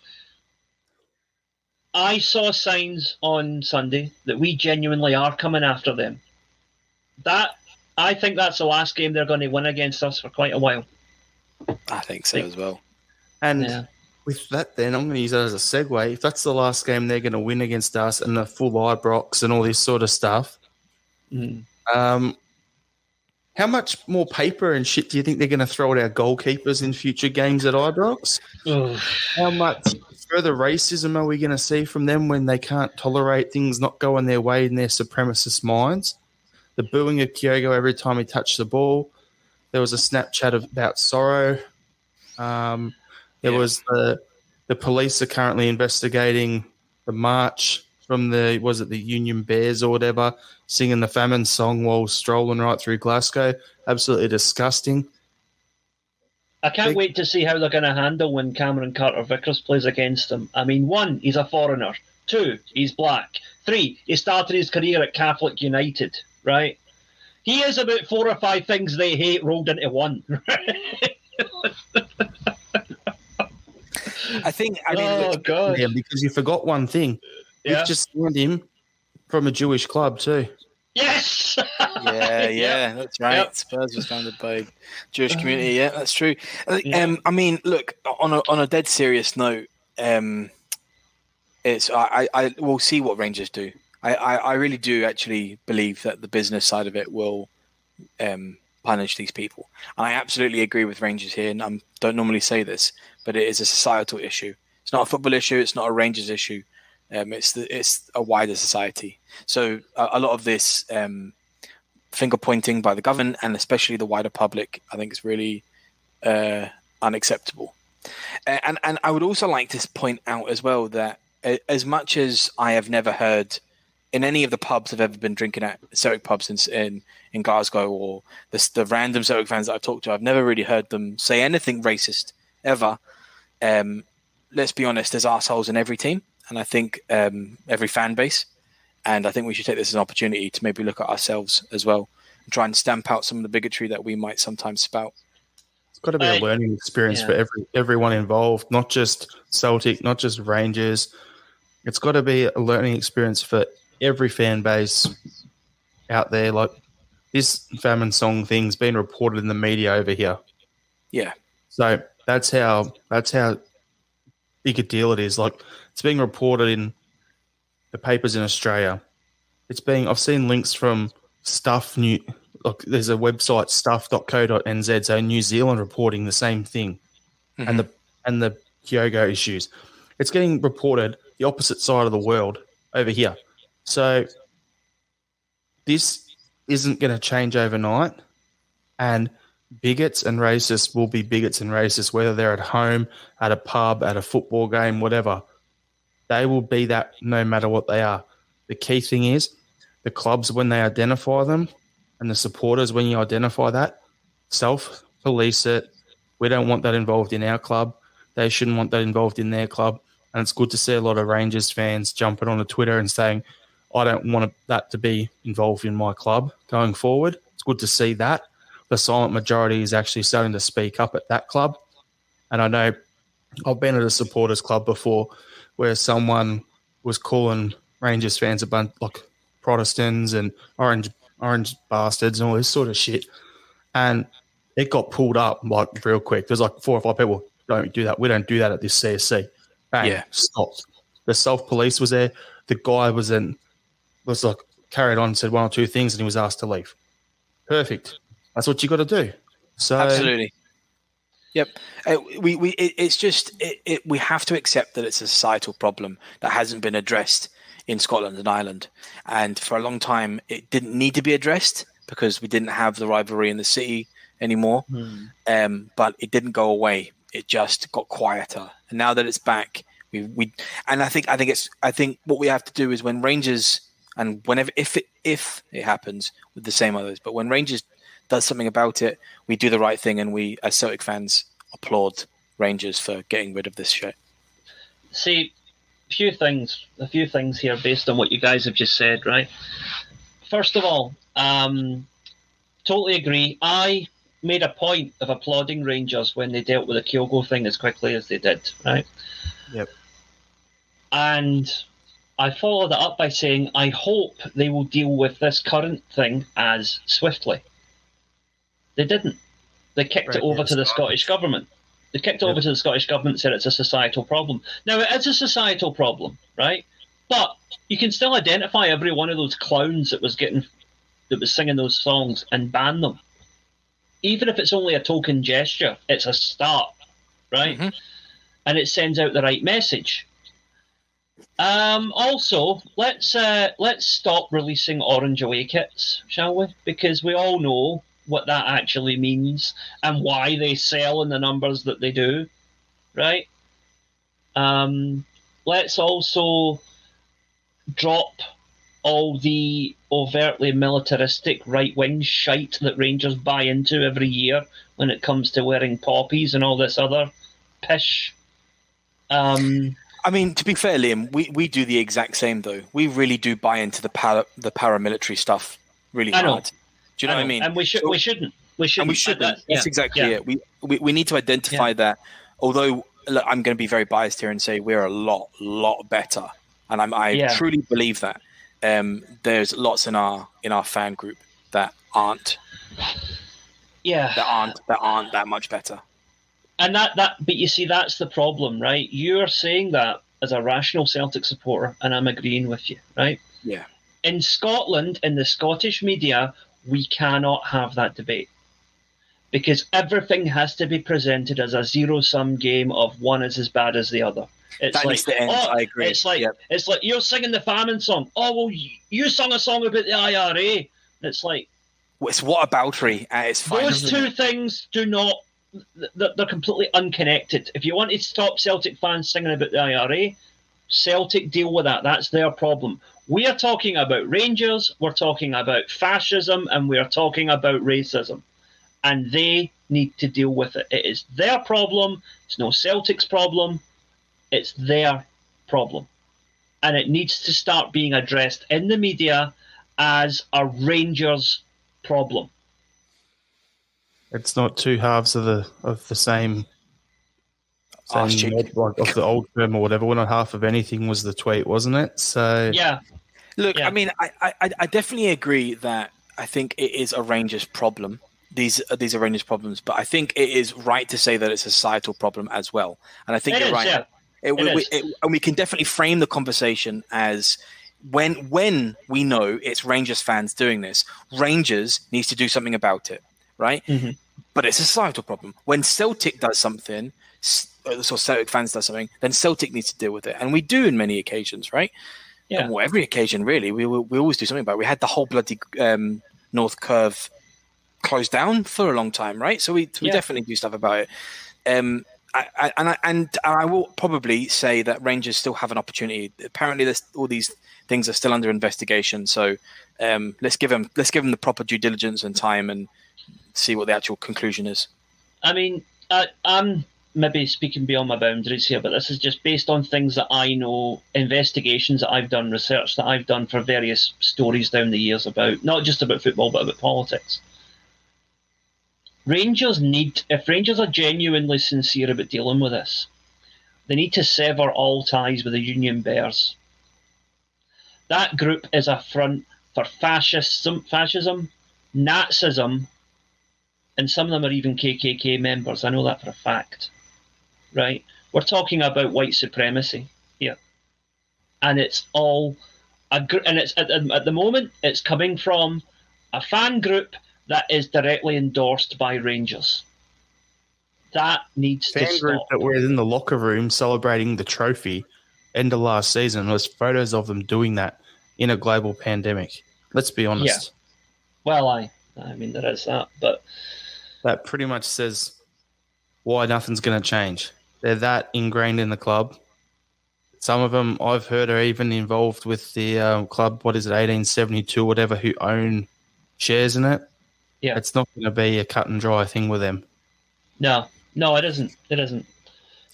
I saw signs on Sunday that we genuinely are coming after them. I think that's the last game they're going to win against us for quite a while. I think so as well. And with that, then I'm going to use that as a segue. If that's the last game they're going to win against us and the full Ibrox and all this sort of stuff, how much more paper and shit do you think they're going to throw at our goalkeepers in future games at Ibrox? How much further racism are we going to see from them when they can't tolerate things not going their way in their supremacist minds? The booing of Kyogo every time he touched the ball. There was a Snapchat about Sorrow. There was the police are currently investigating the march from the Union Bears or whatever, singing the famine song while strolling right through Glasgow. Absolutely disgusting. I can't wait to see how they're going to handle when Cameron Carter-Vickers plays against them. I mean, 1, he's a foreigner. 2, he's black. 3, he started his career at Catholic United, right? He is about 4 or 5 things they hate rolled into one. Right? God. Yeah, because you forgot one thing. You've just signed him from a Jewish club too. Yes. Yeah, that's right. Yep. Spurs was founded by a Jewish community. Yeah, that's true. I mean, look, on a dead serious note, I will see what Rangers do. I really do actually believe that the business side of it will punish these people. And I absolutely agree with Rangers here, and I don't normally say this, but it is a societal issue. It's not a football issue. It's not a Rangers issue. It's a wider society. So a lot of this finger pointing by the government and especially the wider public, I think, is really unacceptable. And I would also like to point out as well that as much as I have never heard in any of the pubs I've ever been drinking at, Celtic pubs in Glasgow, or the random Celtic fans that I've talked to, I've never really heard them say anything racist ever. Let's be honest, there's arseholes in every team, and I think every fan base. And I think we should take this as an opportunity to maybe look at ourselves as well and try and stamp out some of the bigotry that we might sometimes spout. It's got to be a learning experience for everyone involved, not just Celtic, not just Rangers. It's got to be a learning experience for every fan base out there. Like, this famine song thing's been reported in the media over here. Yeah. So that's how big a deal it is. Like, it's being reported in the papers in Australia. I've seen links from there's a website, stuff.co.nz, so New Zealand reporting the same thing, and the Kyogo issues. It's getting reported the opposite side of the world over here. So this isn't going to change overnight, and bigots and racists will be bigots and racists, whether they're at home, at a pub, at a football game, whatever. They will be that no matter what they are. The key thing is the clubs, when they identify them, and the supporters, when you identify that, self-police it. We don't want that involved in our club. They shouldn't want that involved in their club. And it's good to see a lot of Rangers fans jumping onto Twitter and saying, I don't want that to be involved in my club going forward. It's good to see that. The silent majority is actually starting to speak up at that club. And I know I've been at a supporters club before where someone was calling Rangers fans a bunch like Protestants and orange bastards and all this sort of shit. And it got pulled up like real quick. There's like 4 or 5 people, don't do that. We don't do that at this CSC. Bang, stopped. The self-police was there. The guy was carried on and said 1 or 2 things and he was asked to leave. Perfect. That's what you got to do. So absolutely. Yep. We have to accept that it's a societal problem that hasn't been addressed in Scotland and Ireland. And for a long time, it didn't need to be addressed because we didn't have the rivalry in the city anymore. But it didn't go away. It just got quieter. And now that it's back, I think what we have to do is when Rangers, and whenever, if it happens with the same others, but when Rangers does something about it, we do the right thing, and we, as Celtic fans, applaud Rangers for getting rid of this shit. See, a few things here based on what you guys have just said, right? First of all, totally agree. I made a point of applauding Rangers when they dealt with the Kyogo thing as quickly as they did, right? Yep. And I followed that up by saying, I hope they will deal with this current thing as swiftly. They didn't. They kicked it over to the Scottish government. They kicked it over to the Scottish government and said it's a societal problem. Now, it is a societal problem, right? But you can still identify every one of those clowns that was singing those songs and ban them. Even if it's only a token gesture, it's a start, right? Mm-hmm. And it sends out the right message. Also, let's stop releasing orange away kits, shall we? Because we all know what that actually means and why they sell in the numbers that they do, right? Let's also drop all the overtly militaristic right-wing shite that Rangers buy into every year when it comes to wearing poppies and all this other pish. I mean, to be fair, Liam, we do the exact same, though. We really do buy into the paramilitary stuff really hard. Do you know what I mean? And we shouldn't. That's exactly it. We need to identify that. Although look, I'm going to be very biased here and say we're a lot better, and I truly believe that. There's lots in our fan group that aren't that much better. And but you see, that's the problem, right? You're saying that, as a rational Celtic supporter, and I'm agreeing with you, right? Yeah. In Scotland, in the Scottish media, we cannot have that debate because everything has to be presented as a zero-sum game of one is as bad as the other. It's That needs to end. I agree. It's like you're singing the famine song. Oh well, you sung a song about the IRA. And it's like it's whataboutery at its finest. Those two things do not. They're completely unconnected. If you want to stop Celtic fans singing about the IRA, Celtic deal with that. That's their problem. We are talking about Rangers. We're talking about fascism, and we are talking about racism, and they need to deal with it. It is their problem. It's no Celtic's problem. It's their problem. And it needs to start being addressed in the media as a Rangers problem. It's not two halves of the same of the old term or whatever. One and a half of anything was the tweet, wasn't it? So yeah. Look, yeah. I mean, I definitely agree that I think it is a Rangers problem. These are Rangers problems, but I think it is right to say that it's a societal problem as well. And I think you're right. Yeah. And we can definitely frame the conversation as when we know it's Rangers fans doing this, Rangers needs to do something about it, right? Mm-hmm. But it's a societal problem. When Celtic does something, or Celtic fans does something, then Celtic needs to deal with it. And we do in many occasions, right? Yeah. Well, every occasion, really. We always do something about it. We had the whole bloody North Curve closed down for a long time, right? So we definitely do stuff about it. I will probably say that Rangers still have an opportunity. Apparently, all these things are still under investigation. So let's give them the proper due diligence and time and see what the actual conclusion is. I mean, I'm maybe speaking beyond my boundaries here, but this is just based on things that I know, investigations that I've done, research that I've done for various stories down the years about, not just about football, but about politics. If Rangers are genuinely sincere about dealing with this, they need to sever all ties with the Union Bears. That group is a front for fascism, Nazism, and some of them are even KKK members. I know that for a fact, right? We're talking about white supremacy here, and it's all and it's at the moment it's coming from a fan group that is directly endorsed by Rangers. That needs to stop. Group that were in the locker room celebrating the trophy end of last season was photos of them doing that in a global pandemic. Let's be honest. Yeah. Well, I mean, there is that, but that pretty much says why nothing's going to change. They're that ingrained in the club. Some of them I've heard are even involved with the club, 1872, whatever, who own shares in it. Yeah, it's not going to be a cut and dry thing with them. No, it isn't. It isn't.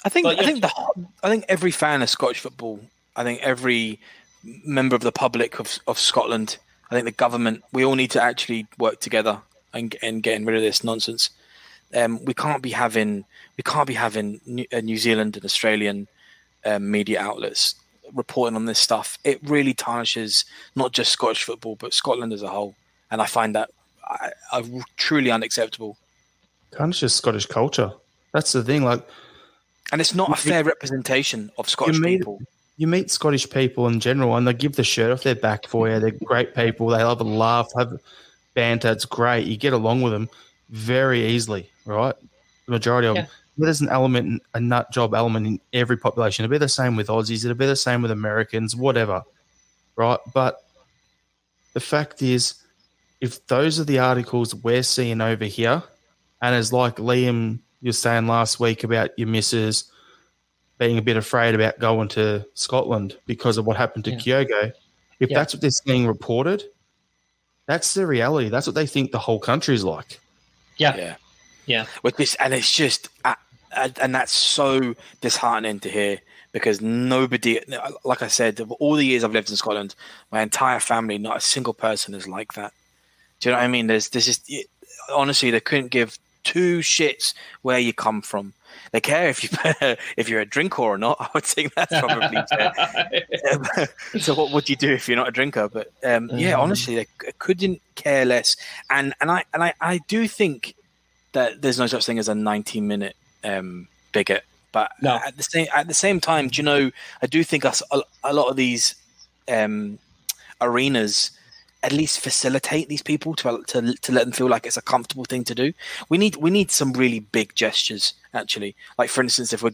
I think every fan of Scottish football, I think every member of the public of Scotland, I think the government, we all need to actually work together and getting rid of this nonsense. We can't be having New Zealand and Australian media outlets reporting on this stuff. It really tarnishes not just Scottish football but Scotland as a whole, and I find that truly unacceptable. Tarnishes Scottish culture. That's the thing. And it's not a fair representation of Scottish people. You meet Scottish people in general, and they give the shirt off their back for you. They're great people. They love a laugh, have banter. It's great. You get along with them very easily, right? The majority of them. There's a nut job element in every population. It'll be the same with Aussies. It'll be the same with Americans, whatever, right? But the fact is, if those are the articles we're seeing over here, and it's like Liam, you were saying last week about your missus being a bit afraid about going to Scotland because of what happened to Kyogo, if that's what they're seeing reported, that's the reality. That's what they think the whole country is like. Yeah. With this, and it's just, and that's so disheartening to hear because nobody, like I said, all the years I've lived in Scotland, my entire family, not a single person is like that. Do you know what I mean? There's just, honestly, they couldn't give two shits where you come from. They care if you're a drinker or not. I would think that's probably fair. So what do you do if you're not a drinker? But honestly, they couldn't care less. And I do think that there's no such thing as a 90-minute bigot, But No. at the same time, do you know, I do think a lot of these arenas at least facilitate these people to let them feel like it's a comfortable thing to do. We need some really big gestures, actually. Like, for instance, if we're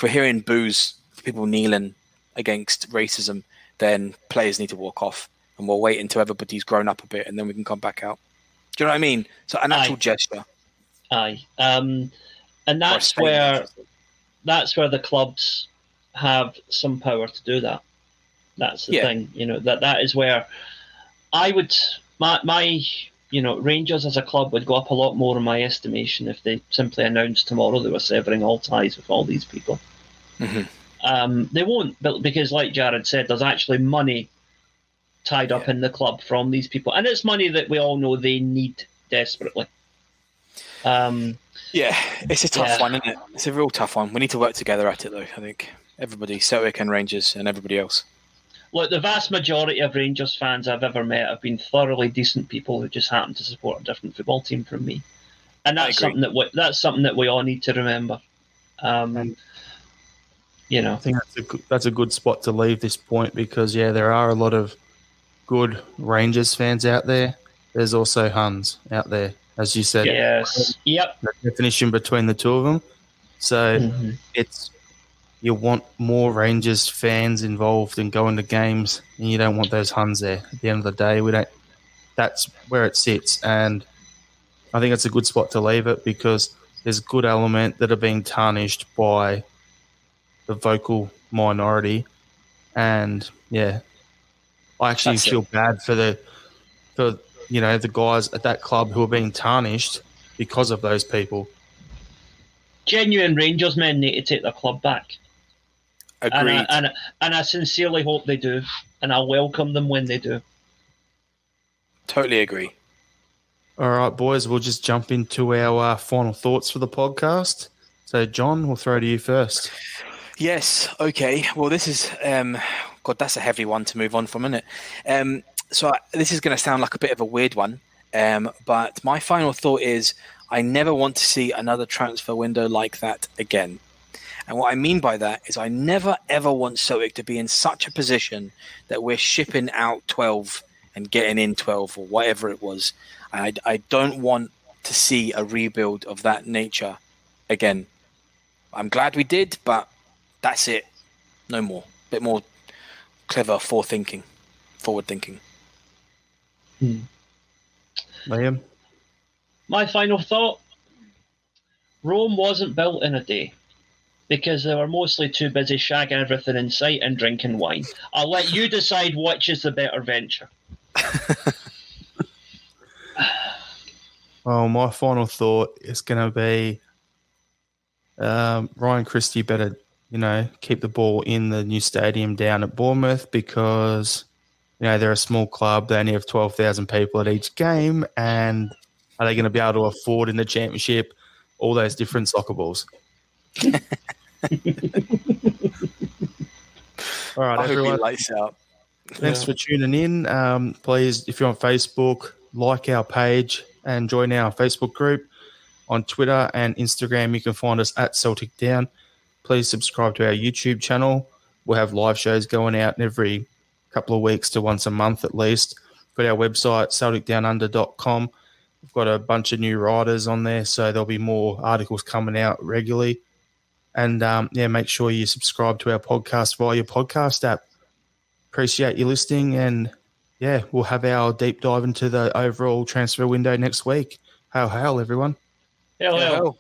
hearing boos for people kneeling against racism, then players need to walk off, and we'll wait until everybody's grown up a bit, and then we can come back out. Do you know what I mean? So an actual gesture. Aye. And that's where the clubs have some power to do that. That's the thing, you know, that is where I would, my Rangers as a club would go up a lot more in my estimation if they simply announced tomorrow they were severing all ties with all these people. Mm-hmm. They won't, because like Jarrod said, there's actually money tied up in the club from these people. And it's money that we all know they need desperately. It's a tough one, isn't it? It's a real tough one. We need to work together at it, though, I think. Everybody, Celtic and Rangers and everybody else. Look, the vast majority of Rangers fans I've ever met have been thoroughly decent people who just happen to support a different football team from me, and that's something that we all need to remember. I think that's a good spot to leave this point because there are a lot of good Rangers fans out there. There's also Huns out there, as you said. Yes. Yep. The definition between the two of them. So it's. You want more Rangers fans involved and going to games, and you don't want those Huns there. At the end of the day, we don't. That's where it sits, and I think it's a good spot to leave it because there's a good element that are being tarnished by the vocal minority, and I actually feel bad for the guys at that club who are being tarnished because of those people. Genuine Rangers men need to take their club back. Agreed. And I sincerely hope they do, and I welcome them when they do. Totally agree. All right, boys, we'll just jump into our final thoughts for the podcast. So, John, we'll throw to you first. Yes. Okay. Well, this is that's a heavy one to move on from, isn't it? So this is going to sound like a bit of a weird one, but my final thought is I never want to see another transfer window like that again. And what I mean by that is I never, ever want Celtic to be in such a position that we're shipping out 12 and getting in 12 or whatever it was. I don't want to see a rebuild of that nature again. I'm glad we did, but that's it. No more. A bit more clever forward thinking. Liam? My final thought, Rome wasn't built in a day. Because they were mostly too busy shagging everything in sight and drinking wine. I'll let you decide which is the better venture. Well, my final thought is going to be Ryan Christie better, keep the ball in the new stadium down at Bournemouth because, they're a small club. They only have 12,000 people at each game. And are they going to be able to afford in the championship all those different soccer balls? All right, everyone. Lights out. Thanks for tuning in. Please, if you're on Facebook, like our page and join our Facebook group. On Twitter and Instagram, you can find us at Celtic Down. Please subscribe to our YouTube channel. We'll have live shows going out every couple of weeks to once a month at least. Got our website, CelticDownUnder.com. We've got a bunch of new writers on there, so there'll be more articles coming out regularly. And, make sure you subscribe to our podcast via your podcast app. Appreciate you listening. And, we'll have our deep dive into the overall transfer window next week. Hail, everyone. Hail.